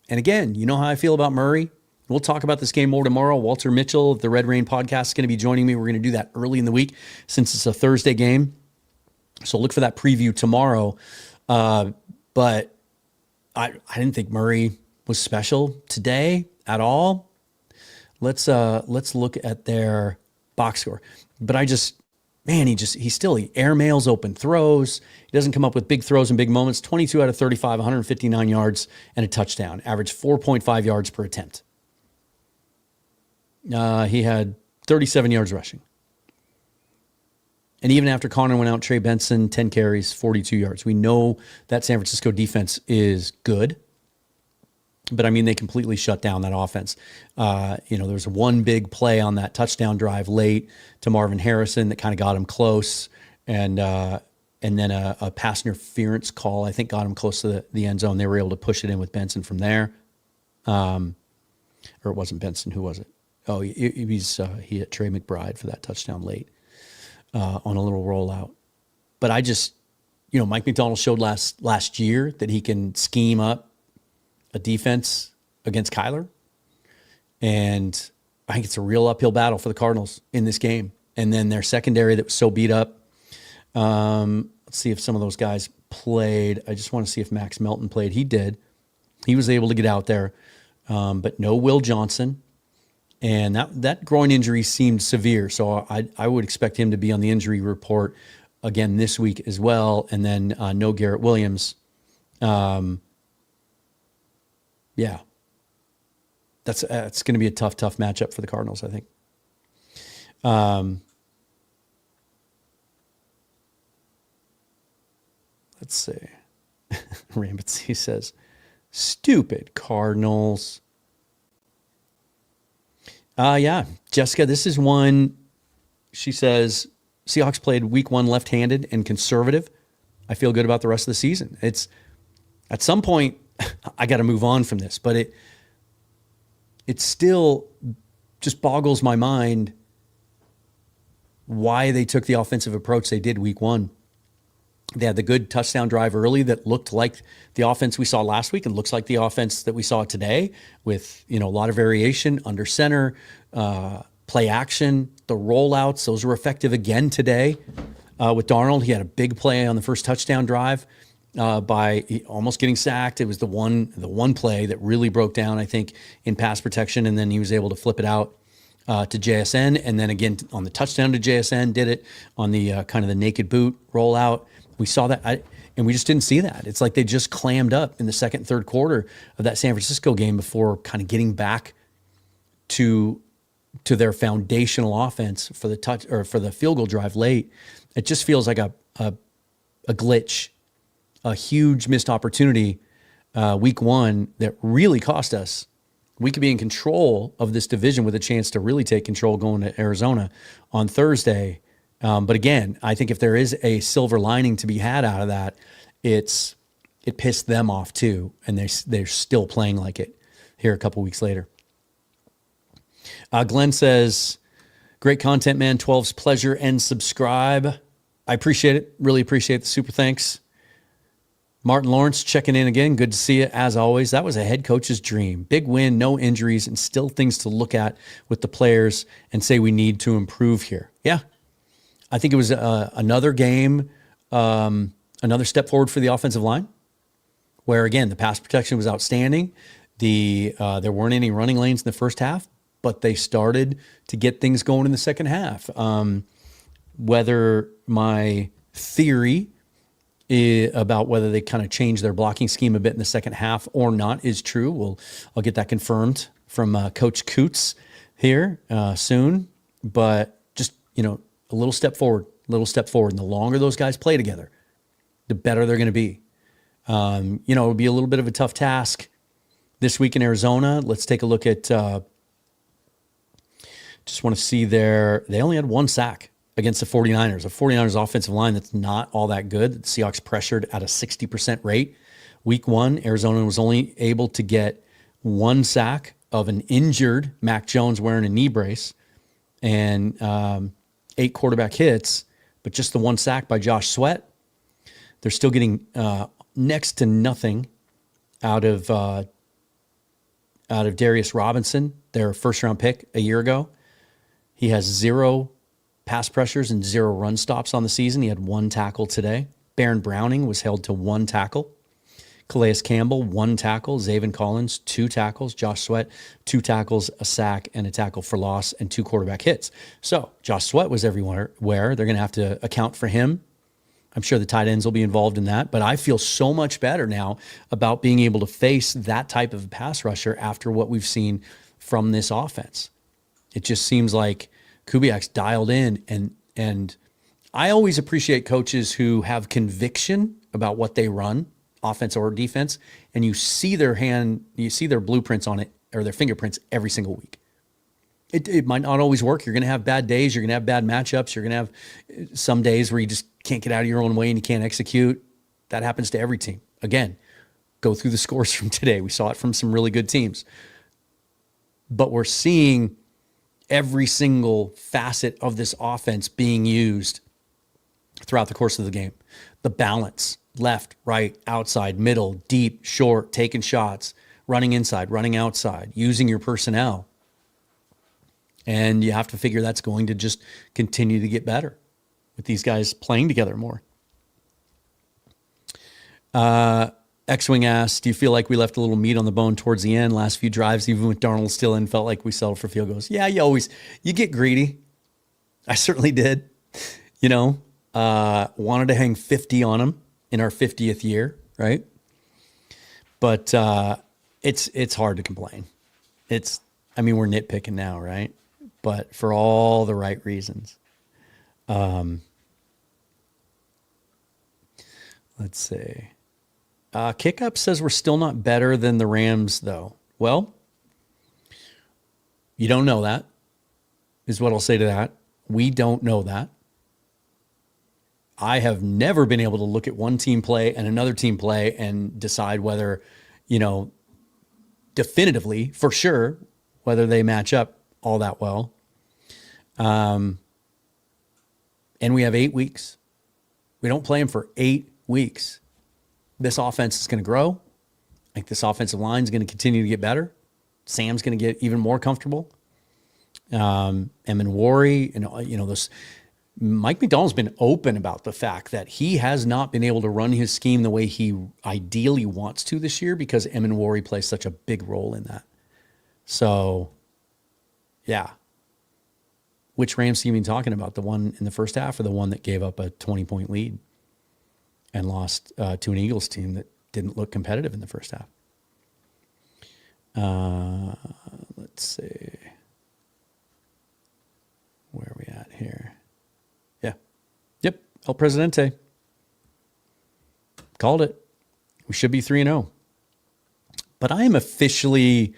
And again, you know how I feel about Murray. We'll talk about this game more tomorrow. Walter Mitchell of the Red Rain podcast is going to be joining me. We're going to do that early in the week since it's a Thursday game. So look for that preview tomorrow. But I didn't think Murray was special today at all. Let's look at their box score. But he airmails open throws. He doesn't come up with big throws and big moments. 22 out of 35, 159 yards and a touchdown. Average 4.5 yards per attempt. He had 37 yards rushing. And even after Connor went out, Trey Benson, 10 carries, 42 yards. We know that San Francisco defense is good. But, I mean, they completely shut down that offense. There was one big play on that touchdown drive late to Marvin Harrison that kind of got him close. And then a pass interference call, I think, got him close to the end zone. They were able to push it in with Benson from there. Or it wasn't Benson. Who was it? Oh, he hit Trey McBride for that touchdown late. On a little rollout. But I just, Mike McDonald showed last year that he can scheme up a defense against Kyler. And I think it's a real uphill battle for the Cardinals in this game. And then their secondary that was so beat up. Let's see if some of those guys played. I just want to see if Max Melton played. He did. He was able to get out there. But no Will Johnson. And that groin injury seemed severe, so I would expect him to be on the injury report again this week as well. And then no Garrett Williams. Yeah, that's going to be a tough matchup for the Cardinals, I think. Let's see. Rambatsy says, Stupid Cardinals. Yeah, Jessica, this is one. She says, Seahawks played week 1 left-handed and conservative. I feel good about the rest of the season. It's at some point, I got to move on from this, but it still just boggles my mind why they took the offensive approach they did week 1. They had the good touchdown drive early that looked like the offense we saw last week and looks like the offense that we saw today with, a lot of variation under center, play action, the rollouts. Those were effective again today with Darnold. He had a big play on the first touchdown drive by almost getting sacked. It was the one play that really broke down, I think, in pass protection, and then he was able to flip it out to JSN, and then again on the touchdown to JSN, did it on the kind of the naked boot rollout. We saw that, and we just didn't see that. It's like they just clammed up in the second, third quarter of that San Francisco game before kind of getting back to their foundational offense for the touch or for the field goal drive late. It just feels like a glitch, a huge missed opportunity week 1 that really cost us. We could be in control of this division with a chance to really take control going to Arizona on Thursday. But again, I think if there is a silver lining to be had out of that, it pissed them off too, and they're still playing like it here a couple weeks later. Glenn says, great content, man. 12's pleasure and subscribe. I appreciate it. Really appreciate the super thanks. Martin Lawrence checking in again. Good to see you as always. That was a head coach's dream. Big win, no injuries, and still things to look at with the players and say we need to improve here. Yeah. I think it was another game, another step forward for the offensive line, where, again, the pass protection was outstanding. There weren't any running lanes in the first half, but they started to get things going in the second half. Whether my theory about whether they kind of changed their blocking scheme a bit in the second half or not is true, I'll get that confirmed from Coach Coots here soon. But just, a little step forward. And the longer those guys play together, the better they're going to be. It would be a little bit of a tough task this week in Arizona. Let's take a look at, just want to see they only had 1 sack against the 49ers. The 49ers offensive line that's not all that good. The Seahawks pressured at a 60% rate. Week 1, Arizona was only able to get 1 sack of an injured Mac Jones wearing a knee brace and 8 quarterback hits, but just the 1 sack by Josh Sweat. They're still getting next to nothing out of Darius Robinson, their first-round pick a year ago. He has 0 pass pressures and 0 run stops on the season. He had 1 tackle today. Baron Browning was held to 1 tackle. Calais Campbell, 1 tackle. Zaven Collins, 2 tackles. Josh Sweat, 2 tackles, a sack, and a tackle for loss, and 2 quarterback hits. So Josh Sweat was everywhere. They're going to have to account for him. I'm sure the tight ends will be involved in that, but I feel so much better now about being able to face that type of pass rusher after what we've seen from this offense. It just seems like Kubiak's dialed in, and I always appreciate coaches who have conviction about what they run, offense or defense, and you see their blueprints on it or their fingerprints every single week. It might not always work. You're going to have bad days. You're going to have bad matchups. You're going to have some days where you just can't get out of your own way and you can't execute. That happens to every team. Again, go through the scores from today. We saw it from some really good teams. But we're seeing every single facet of this offense being used throughout the course of the game. The balance, left, right, outside, middle, deep, short, taking shots, running inside, running outside, using your personnel. And you have to figure that's going to just continue to get better with these guys playing together more. X-Wing asks, do you feel like we left a little meat on the bone towards the end? Last few drives, even with Darnold still in, felt like we settled for field goals. Yeah, you get greedy. I certainly did. Wanted to hang 50 on him in our 50th year, right? But it's hard to complain. We're nitpicking now, right? But for all the right reasons. Let's see. Kickup says we're still not better than the Rams, though. Well, you don't know that, is what I'll say to that. We don't know that. I have never been able to look at one team play and another team play and decide whether, definitively, for sure, whether they match up all that well. And we have 8 weeks. We don't play them for 8 weeks. This offense is going to grow. I think this offensive line is going to continue to get better. Sam's going to get even more comfortable. Worry, those. Mike McDonald's been open about the fact that he has not been able to run his scheme the way he ideally wants to this year because Worry plays such a big role in that. So, yeah. Which Rams team are you talking about? The one in the first half or the one that gave up a 20-point lead and lost to an Eagles team that didn't look competitive in the first half? Let's see. Where are we at here? Yeah. Yep. El Presidente. Called it. We should be 3-0. But I am officially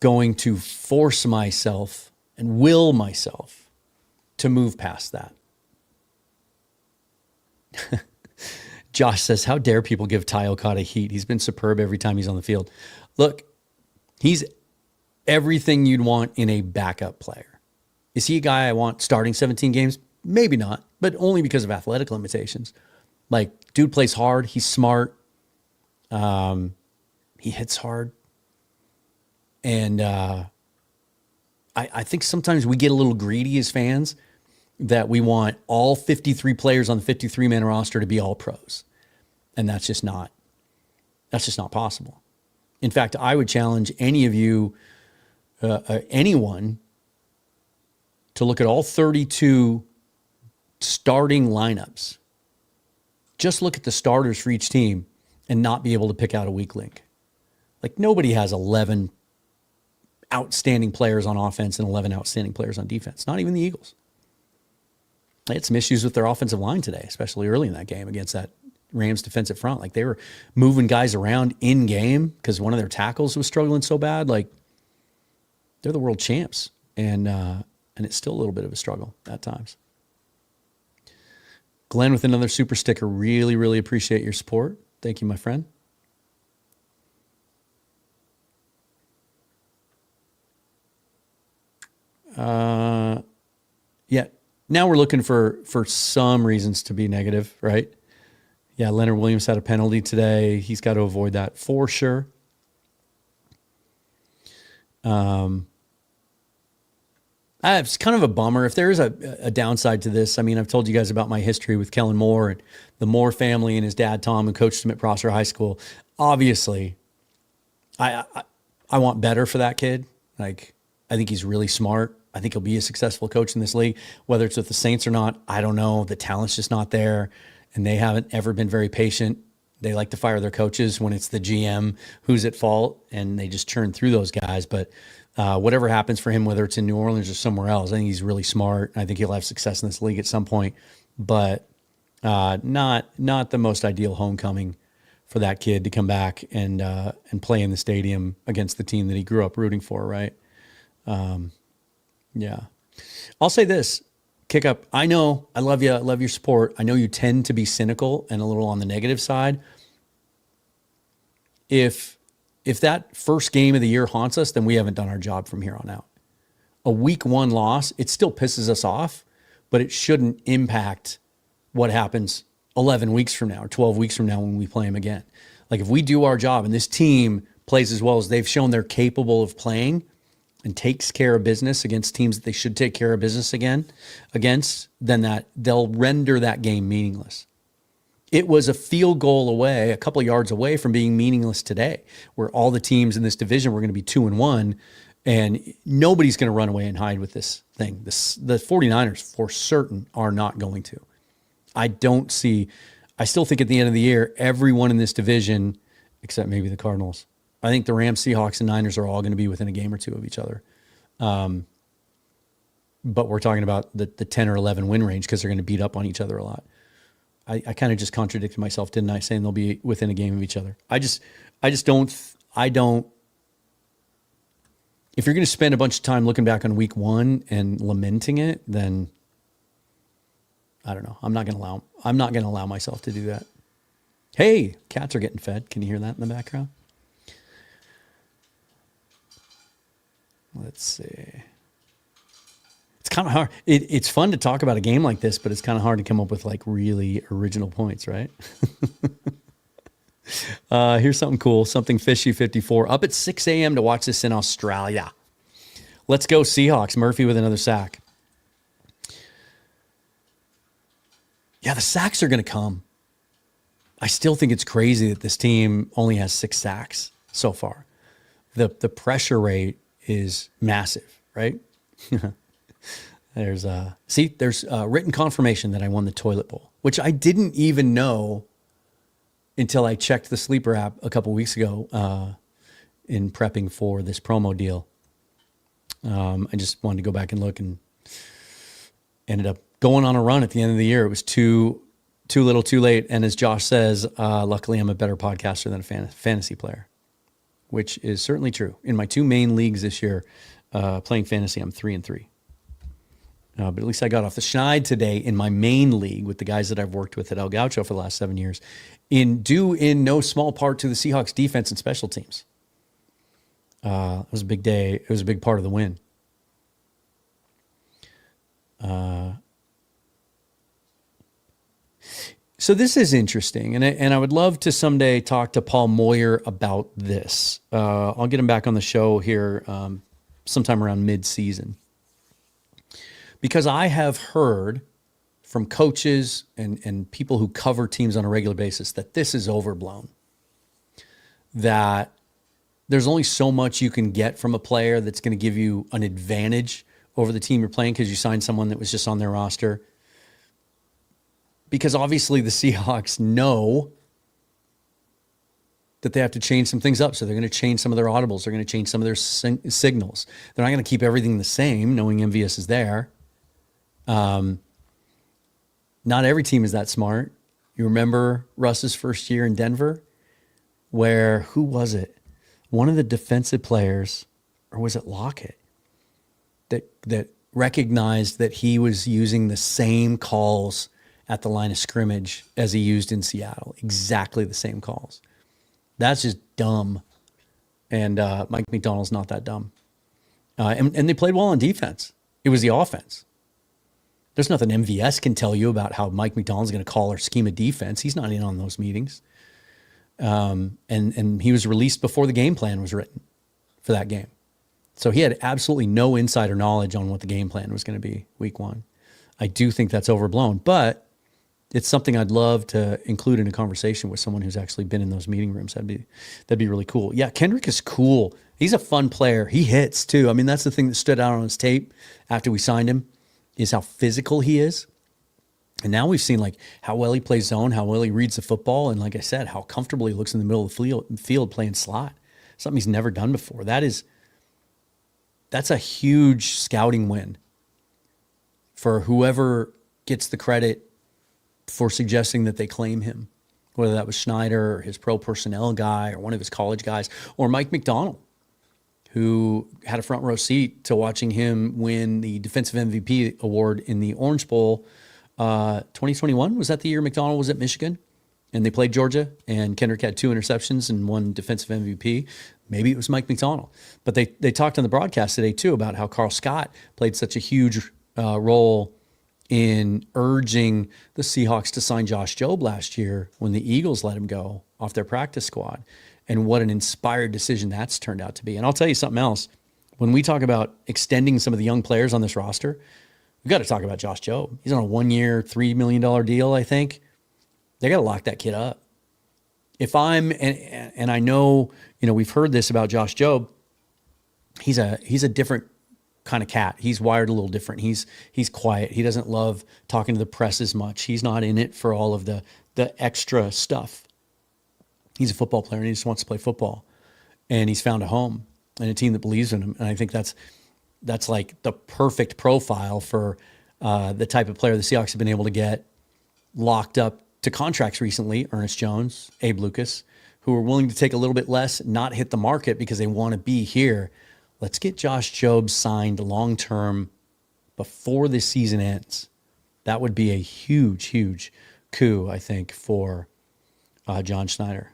going to force myself and will myself to move past that. Josh says, how dare people give Ty Okada heat? He's been superb every time he's on the field. Look, he's everything you'd want in a backup player. Is he a guy I want starting 17 games? Maybe not, but only because of athletic limitations. Like, dude plays hard. He's smart. He hits hard. And I think sometimes we get a little greedy as fans that we want all 53 players on the 53-man roster to be all pros. And that's just not possible. In fact, I would challenge any of you, anyone, to look at all 32 starting lineups. Just look at the starters for each team and not be able to pick out a weak link. Like, nobody has 11 outstanding players on offense and 11 outstanding players on defense. Not even the Eagles. They had some issues with their offensive line today, especially early in that game against that Rams defensive front. Like, they were moving guys around in game because one of their tackles was struggling so bad. Like, they're the world champs. And it's still a little bit of a struggle at times. Glenn with another super sticker. Really, really appreciate your support. Thank you, my friend. Yeah. Now we're looking for some reasons to be negative, right? Yeah, Leonard Williams had a penalty today. He's got to avoid that for sure. It's kind of a bummer. If there is a downside to this, I mean, I've told you guys about my history with Kellen Moore and the Moore family and his dad, Tom, who coached him at Prosser High School. Obviously, I want better for that kid. Like, I think he's really smart. I think he'll be a successful coach in this league. Whether it's with the Saints or not, I don't know. The talent's just not there, and they haven't ever been very patient. They like to fire their coaches when it's the GM who's at fault, and they just churn through those guys. But whatever happens for him, whether it's in New Orleans or somewhere else, I think he's really smart. I think he'll have success in this league at some point, but not the most ideal homecoming for that kid to come back and play in the stadium against the team that he grew up rooting for, right? Yeah. I'll say this, Kick Up. I know, I love you. I love your support. I know you tend to be cynical and a little on the negative side. If that first game of the year haunts us, then we haven't done our job from here on out. A week 1 loss, it still pisses us off, but it shouldn't impact what happens 11 weeks from now or 12 weeks from now when we play them again. Like, if we do our job and this team plays as well as they've shown they're capable of playing and takes care of business against teams that they should take care of business against, then that they'll render that game meaningless. It was a field goal away, a couple of yards away from being meaningless today, where all the teams in this division were going to be 2-1, and nobody's going to run away and hide with this thing. The 49ers, for certain, are not going to. I still think at the end of the year, everyone in this division, except maybe the Cardinals, I think the Rams, Seahawks, and Niners are all going to be within a game or two of each other. But we're talking about the 10 or 11 win range because they're going to beat up on each other a lot. I kind of just contradicted myself, didn't I? Saying they'll be within a game of each other. I don't. If you're going to spend a bunch of time looking back on week one and lamenting it, then I don't know. I'm not going to allow myself to do that. Hey, cats are getting fed. Can you hear that in the background? Let's see. It's kind of hard. It's fun to talk about a game like this, but it's kind of hard to come up with like really original points, right? Here's something cool. Something fishy 54. Up at 6 a.m. to watch this in Australia. Let's go Seahawks. Murphy with another sack. Yeah, the sacks are going to come. I still think it's crazy that this team only has 6 sacks so far. The pressure rate is massive, right? There's written confirmation that I won the toilet bowl, which I didn't even know until I checked the Sleeper app a couple weeks ago in prepping for this promo deal. I just wanted to go back and look, and ended up going on a run at the end of the year. It was too little, too late. And as Josh says, luckily I'm a better podcaster than a fantasy player, which is certainly true. In my 2 main leagues this year, playing fantasy, I'm 3-3. But at least I got off the schneid today in my main league with the guys that I've worked with at El Gaucho for the last 7 years, in no small part to the Seahawks defense and special teams. It was a big day. It was a big part of the win. So this is interesting, and I would love to someday talk to Paul Moyer about this. I'll get him back on the show here sometime around mid-season. Because I have heard from coaches and people who cover teams on a regular basis that this is overblown. That there's only so much you can get from a player that's going to give you an advantage over the team you're playing because you signed someone that was just on their roster. Because obviously the Seahawks know that they have to change some things up. So they're going to change some of their audibles. They're going to change some of their signals. They're not going to keep everything the same, knowing MVS is there. Not every team is that smart. You remember Russ's first year in Denver, where, who was it? One of the defensive players, or was it Lockett, that recognized that he was using the same calls at the line of scrimmage as he used in Seattle. Exactly the same calls. That's just dumb. And Mike McDonald's not that dumb. And they played well on defense. It was the offense. There's nothing MVS can tell you about how Mike McDonald's going to call or scheme a defense. He's not in on those meetings. And he was released before the game plan was written for that game. So he had absolutely no insider knowledge on what the game plan was going to be week one. I do think that's overblown, but it's something I'd love to include in a conversation with someone who's actually been in those meeting rooms. That'd be really cool. Yeah, Kendrick is cool. He's a fun player. He hits too. I mean, that's the thing that stood out on his tape after we signed him, is how physical he is. And now we've seen like how well he plays zone, how well he reads the football, and like I said, how comfortable he looks in the middle of the field playing slot. Something he's never done before. That's a huge scouting win for whoever gets the credit for suggesting that they claim him, whether that was Schneider or his pro personnel guy or one of his college guys, or Mike McDonald, who had a front row seat to watching him win the defensive MVP award in the Orange Bowl 2021. Was that the year McDonald was at Michigan and they played Georgia and Kendrick had 2 interceptions and won defensive MVP? Maybe it was Mike McDonald. But they talked on the broadcast today too about how Carl Scott played such a huge role in urging the Seahawks to sign Josh Jobe last year when the Eagles let him go off their practice squad, and what an inspired decision that's turned out to be. And I'll tell you something else. When we talk about extending some of the young players on this roster, we've got to talk about Josh Jobe. He's on a 1-year, $3 million deal, I think. They got to lock that kid up. If I'm, and I know, we've heard this about Josh Jobe, he's a different kind of cat. He's wired a little different. He's quiet. He doesn't love talking to the press as much. He's not in it for all of the extra stuff. He's a football player and he just wants to play football. And he's found a home and a team that believes in him. And I think that's like the perfect profile for the type of player the Seahawks have been able to get locked up to contracts recently, Ernest Jones, Abe Lucas, who are willing to take a little bit less, not hit the market because they want to be here. Let's get Josh Jobs signed long-term before this season ends. That would be a huge, huge coup, I think, for John Schneider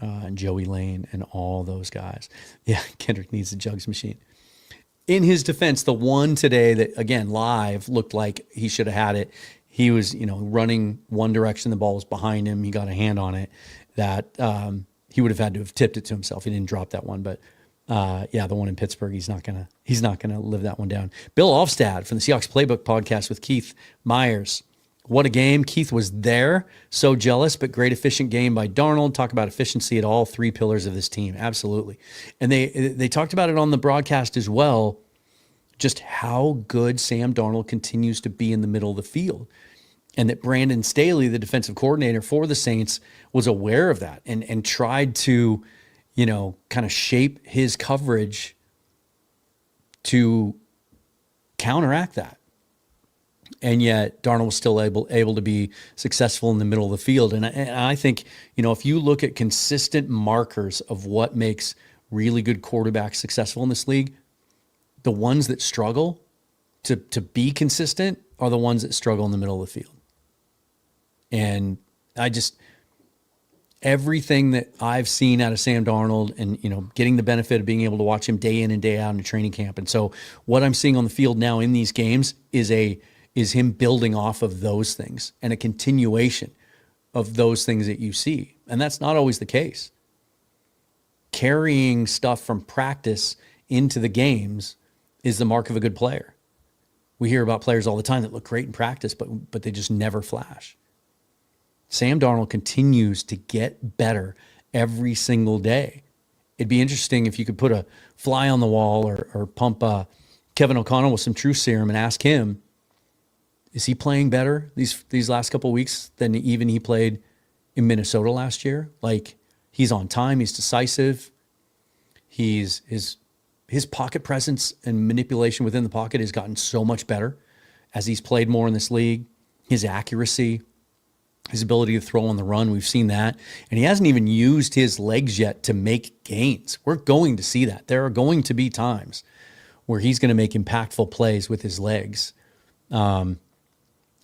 and Joey Lane and all those guys. Yeah, Kendrick needs a jugs machine. In his defense, the one today that, again, live looked like he should have had it. He was, running one direction. The ball was behind him. He got a hand on it. That he would have had to have tipped it to himself. He didn't drop that one, but the one in Pittsburgh, he's not gonna live that one down. Bill Ofstad from the Seahawks Playbook podcast with Keith Myers. What a game. Keith was there. So jealous, but great efficient game by Darnold. Talk about efficiency at all three pillars of this team. Absolutely. And they talked about it on the broadcast as well, just how good Sam Darnold continues to be in the middle of the field. And that Brandon Staley, the defensive coordinator for the Saints, was aware of that and tried to, kind of shape his coverage to counteract that. And yet Darnold was still able to be successful in the middle of the field. And I think, if you look at consistent markers of what makes really good quarterbacks successful in this league, the ones that struggle to be consistent are the ones that struggle in the middle of the field. And everything that I've seen out of Sam Darnold and, getting the benefit of being able to watch him day in and day out in training camp. And so what I'm seeing on the field now in these games is him building off of those things and a continuation of those things that you see. And that's not always the case. Carrying stuff from practice into the games is the mark of a good player. We hear about players all the time that look great in practice, but they just never flash. Sam Darnold continues to get better every single day. It'd be interesting if you could put a fly on the wall or pump Kevin O'Connell with some truth serum and ask him, is he playing better these last couple of weeks than even he played in Minnesota last year? Like, he's on time, he's decisive, his pocket presence and manipulation within the pocket has gotten so much better as he's played more in this league. His accuracy, his ability to throw on the run, we've seen that. And he hasn't even used his legs yet to make gains. We're going to see that. There are going to be times where he's going to make impactful plays with his legs.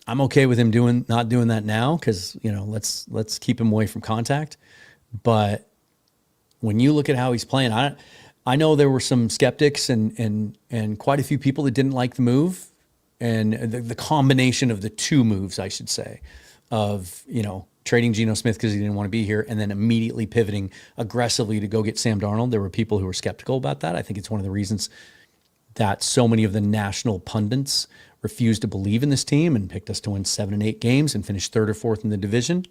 I'm okay with him not doing that now because, let's keep him away from contact. But when you look at how he's playing, I know there were some skeptics and quite a few people that didn't like the move and the combination of the two moves, I should say, of, trading Geno Smith because he didn't want to be here and then immediately pivoting aggressively to go get Sam Darnold. There were people who were skeptical about that. I think it's one of the reasons that so many of the national pundits refused to believe in this team and picked us to win 7 and 8 games and finish 3rd or 4th in the division.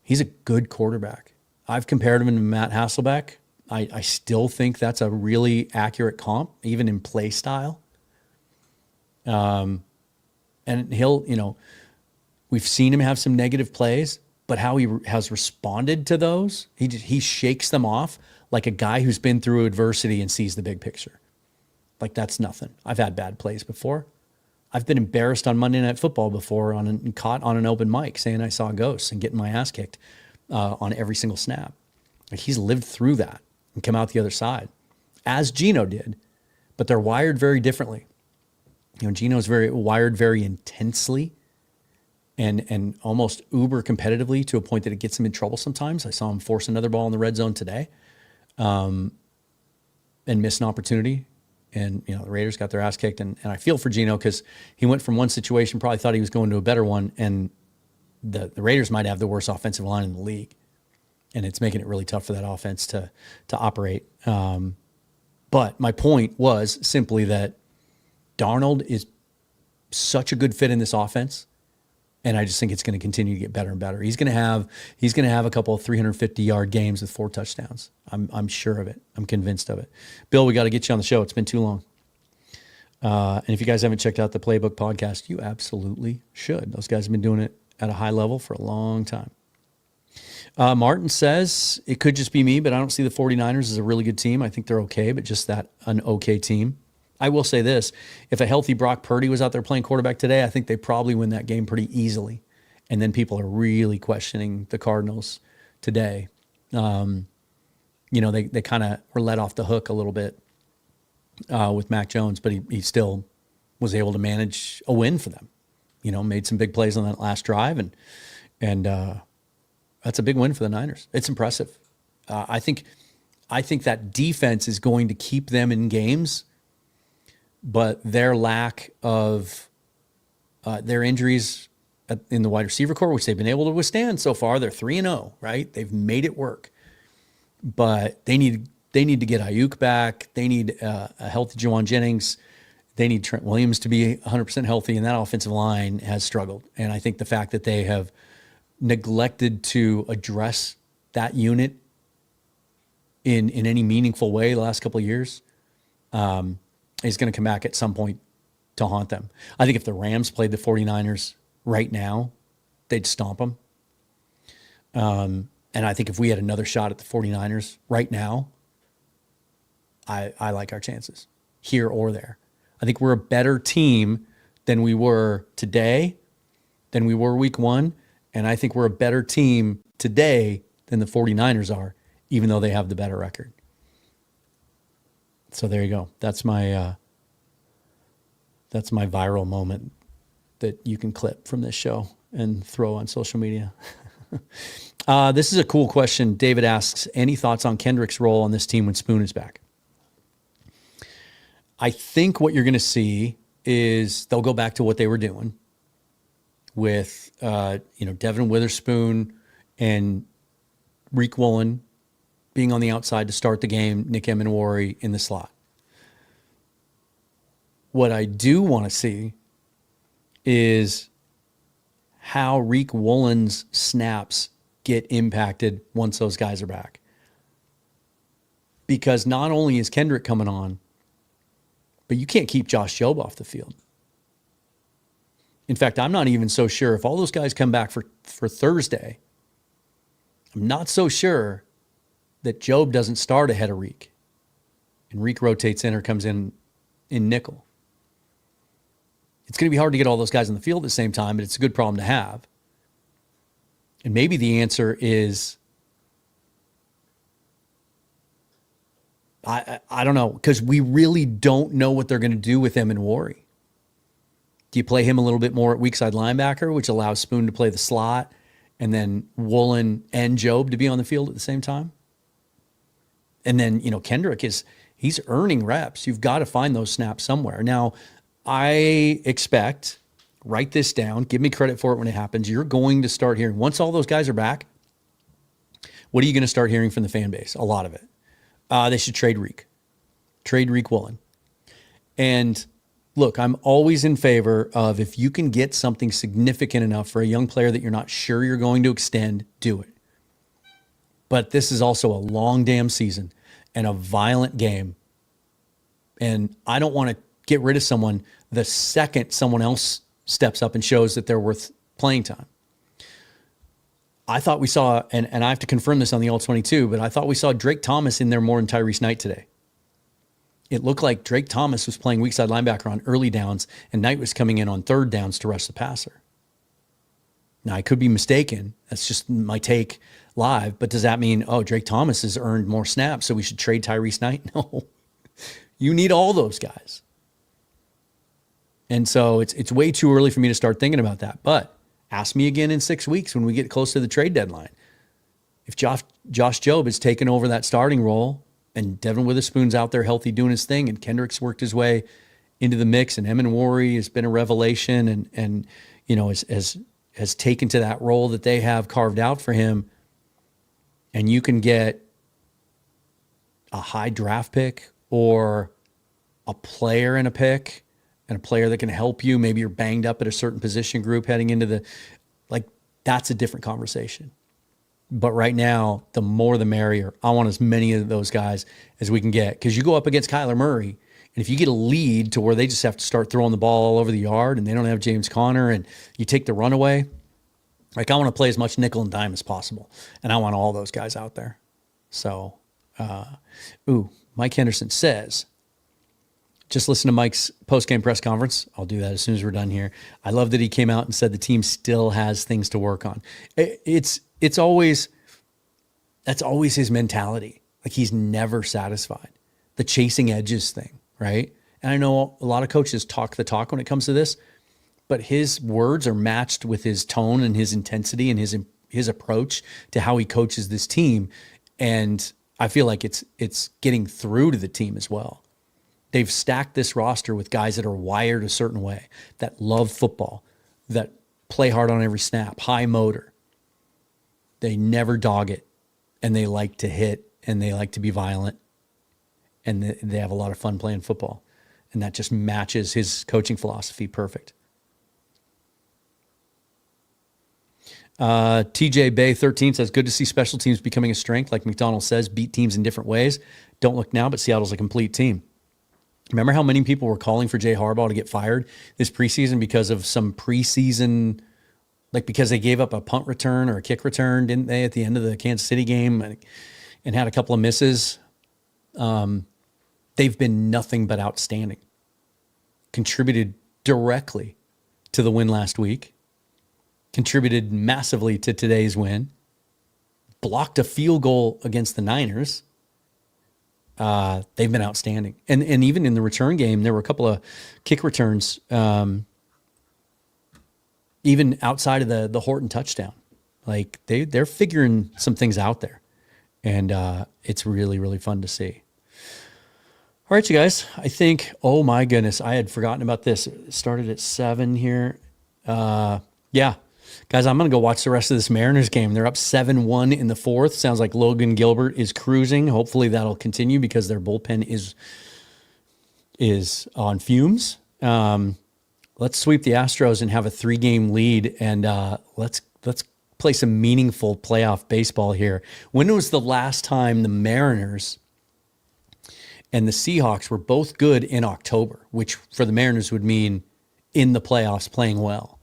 He's a good quarterback. I've compared him to Matt Hasselbeck. I still think that's a really accurate comp, even in play style. And he'll, we've seen him have some negative plays, but how he has responded to those, he shakes them off like a guy who's been through adversity and sees the big picture. Like, that's nothing. I've had bad plays before. I've been embarrassed on Monday Night Football before and caught on an open mic saying I saw ghosts and getting my ass kicked on every single snap. Like, he's lived through that and come out the other side, as Geno did, but they're wired very differently. Geno's wired very intensely and almost uber competitively to a point that it gets him in trouble sometimes. I saw him force another ball in the red zone today and miss an opportunity. And, the Raiders got their ass kicked. And I feel for Geno because he went from one situation, probably thought he was going to a better one. And the Raiders might have the worst offensive line in the league. And it's making it really tough for that offense to operate. But my point was simply that Darnold is such a good fit in this offense. And I just think it's going to continue to get better and better. He's going to have a couple of 350-yard games with 4 touchdowns. I'm sure of it. I'm convinced of it. Bill, we got to get you on the show. It's been too long. And if you guys haven't checked out the Playbook podcast, you absolutely should. Those guys have been doing it at a high level for a long time. Martin says, it could just be me, but I don't see the 49ers as a really good team. I think they're okay, but just that an okay team. I will say this, if a healthy Brock Purdy was out there playing quarterback today, I think they probably win that game pretty easily. And then people are really questioning the Cardinals today. They kind of were let off the hook a little bit with Mac Jones, but he still was able to manage a win for them. Made some big plays on that last drive, and that's a big win for the Niners. It's impressive. I think that defense is going to keep them in games, but their lack of their injuries in the wide receiver core, which they've been able to withstand so far, they're 3-0, right? They've made it work, but they need to get Ayuk back. They need a healthy Juwan Jennings. They need Trent Williams to be 100% healthy, and that offensive line has struggled. And I think the fact that they have neglected to address that unit in any meaningful way the last couple of years is going to come back at some point to haunt them. I think if the Rams played the 49ers right now, they'd stomp them. And I think if we had another shot at the 49ers right now, I like our chances here or there. I think we're a better team than we were today, than we were week one. And I think we're a better team today than the 49ers are, even though they have the better record. So there you go. That's my viral moment that you can clip from this show and throw on social media. This is a cool question. David asks, any thoughts on Kendrick's role on this team when Spoon is back? I think what you're going to see is they'll go back to what they were doing with, Devin Witherspoon and Reek Woolen being on the outside to start the game, Nick Emenwari in the slot. What I do want to see is how Reek Woolen's snaps get impacted once those guys are back. Because not only is Kendrick coming on, but you can't keep Josh Jobe off the field. In fact, I'm not even so sure if all those guys come back for Thursday, I'm not so sure that Jobe doesn't start ahead of Reek. And Reek rotates in or comes in nickel. It's going to be hard to get all those guys on the field at the same time, but it's a good problem to have. And maybe the answer is, I don't know, because we really don't know what they're going to do with Emenwari. Do you play him a little bit more at weak side linebacker, which allows Spoon to play the slot, and then Woolen and Jobe to be on the field at the same time? And then, Kendrick he's earning reps. You've got to find those snaps somewhere. Now, I expect, write this down, give me credit for it when it happens, you're going to start hearing, once all those guys are back, what are you going to start hearing from the fan base? A lot of it. They should trade Reek. Trade Reek Woolen. And look, I'm always in favor of, if you can get something significant enough for a young player that you're not sure you're going to extend, do it. But this is also a long damn season and a violent game. And I don't want to get rid of someone the second someone else steps up and shows that they're worth playing time. I thought we saw, and I have to confirm this on the All-22, but I thought we saw Drake Thomas in there more than Tyrese Knight today. It looked like Drake Thomas was playing weak side linebacker on early downs, and Knight was coming in on third downs to rush the passer. Now, I could be mistaken. That's just my take live. But does that mean, Drake Thomas has earned more snaps, so we should trade Tyrese Knight? No. You need all those guys. And so it's way too early for me to start thinking about that. But ask me again in 6 weeks when we get close to the trade deadline. If Josh Jobe has taken over that starting role and Devin Witherspoon's out there healthy doing his thing and Kendrick's worked his way into the mix and Emenwari has been a revelation and has taken to that role that they have carved out for him, and you can get a high draft pick or a player in a pick and a player that can help you, maybe you're banged up at a certain position group heading into that's a different conversation. But right now, the more the merrier. I want as many of those guys as we can get, because you go up against Kyler Murray, and if you get a lead to where they just have to start throwing the ball all over the yard and they don't have James Conner and you take the runaway, I want to play as much nickel and dime as possible. And I want all those guys out there. So, Mike Henderson says, Just listen to Mike's post-game press conference. I'll do that as soon as we're done here. I love that he came out and said the team still has things to work on. That's always his mentality. Like, he's never satisfied. The chasing edges thing, right? And I know a lot of coaches talk the talk when it comes to this, but his words are matched with his tone and his intensity and his approach to how he coaches this team. And I feel like it's getting through to the team as well. They've stacked this roster with guys that are wired a certain way, that love football, that play hard on every snap, high motor. They never dog it, and they like to hit, and they like to be violent, and they have a lot of fun playing football. And that just matches his coaching philosophy perfect. TJ Bay 13 says, good to see special teams becoming a strength. Like McDonald says, beat teams in different ways. Don't look now, but Seattle's a complete team. Remember how many people were calling for Jay Harbaugh to get fired this preseason because of some preseason, like because they gave up a punt return or a kick return, didn't they, at the end of the Kansas City game, and had a couple of misses? They've been nothing but outstanding. Contributed directly to the win last week. Contributed massively to today's win. Blocked a field goal against the Niners. They've been outstanding. And even in the return game, there were a couple of kick returns, even outside of the Horton touchdown. Like, they're figuring some things out there. And it's really, really fun to see. All right, you guys. I think, oh my goodness, I had forgotten about this. It started at 7 here. Yeah. Guys, I'm going to go watch the rest of this Mariners game. They're up 7-1 in the fourth. Sounds like Logan Gilbert is cruising. Hopefully that'll continue because their bullpen is on fumes. Let's sweep the Astros and have a 3-game lead, and let's play some meaningful playoff baseball here. When was the last time the Mariners and the Seahawks were both good in October, which for the Mariners would mean in the playoffs playing well?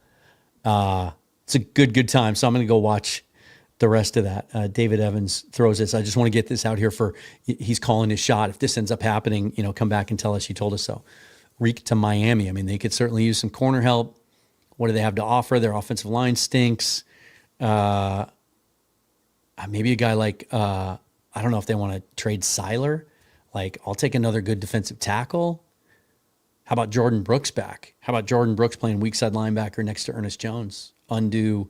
It's a good time. So I'm going to go watch the rest of that. David Evans throws this. I just want to get this out here he's calling his shot. If this ends up happening, come back and tell us you told us so. Reek to Miami. I mean, they could certainly use some corner help. What do they have to offer? Their offensive line stinks. Maybe a guy like, I don't know if they want to trade Seiler. Like, I'll take another good defensive tackle. How about Jordan Brooks back? How about Jordan Brooks playing weak side linebacker next to Ernest Jones? Undo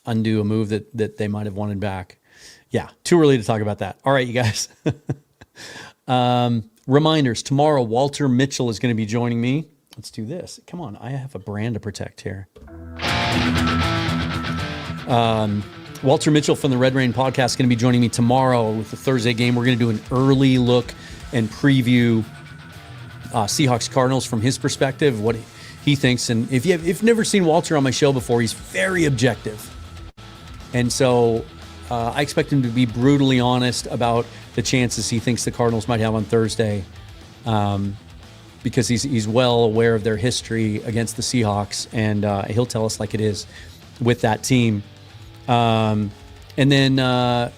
a move that they might have wanted back. Yeah, too early to talk about that. All right, you guys. Reminders, tomorrow Walter Mitchell is going to be joining me. Let's do this. Come on, I have a brand to protect here. Walter Mitchell from the Red Rain podcast is going to be joining me tomorrow with the Thursday game. We're going to do an early look and preview Seahawks Cardinals from his perspective, what he thinks. And if you've never seen Walter on my show before, he's very objective. And so I expect him to be brutally honest about the chances he thinks the Cardinals might have on Thursday, because he's well aware of their history against the Seahawks, and he'll tell us like it is with that team. And then going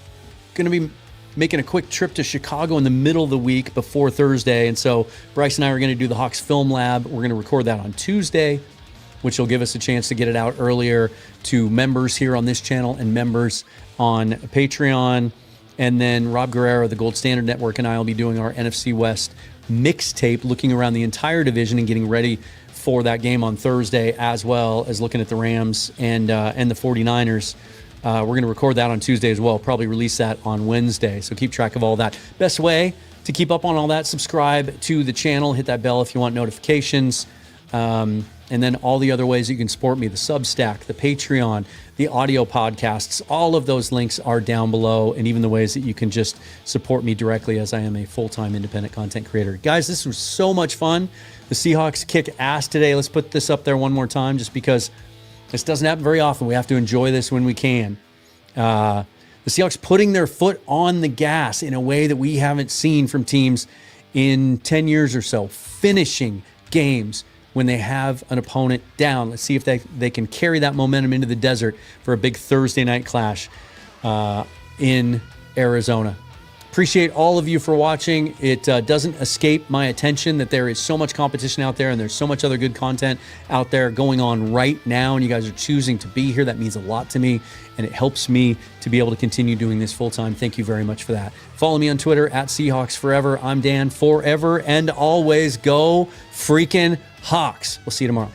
to be making a quick trip to Chicago in the middle of the week before Thursday. And so Bryce and I are going to do the Hawks Film Lab. We're going to record that on Tuesday, which will give us a chance to get it out earlier to members here on this channel and members on Patreon. And then Rob Guerrero, the Gold Standard Network, and I will be doing our NFC West mixtape, looking around the entire division and getting ready for that game on Thursday, as well as looking at the Rams and the 49ers. We're going to record that on Tuesday as well, probably release that on Wednesday. So keep track of all that. Best way to keep up on all that, subscribe to the channel, hit that bell if you want notifications. And then all the other ways you can support me, the Substack, the Patreon, the audio podcasts, all of those links are down below, and even the ways that you can just support me directly, as I am a full-time independent content creator. Guys, this was so much fun. The Seahawks kick ass today. Let's put this up there one more time just because this doesn't happen very often. We have to enjoy this when we can. The Seahawks putting their foot on the gas in a way that we haven't seen from teams in 10 years or so, finishing games when they have an opponent down. Let's see if they can carry that momentum into the desert for a big Thursday night clash in Arizona. Appreciate all of you for watching. It doesn't escape my attention that there is so much competition out there and there's so much other good content out there going on right now, and you guys are choosing to be here. That means a lot to me, and it helps me to be able to continue doing this full time. Thank you very much for that. Follow me on Twitter at Seahawks Forever. I'm Dan Forever, and always go freaking Hawks. We'll see you tomorrow.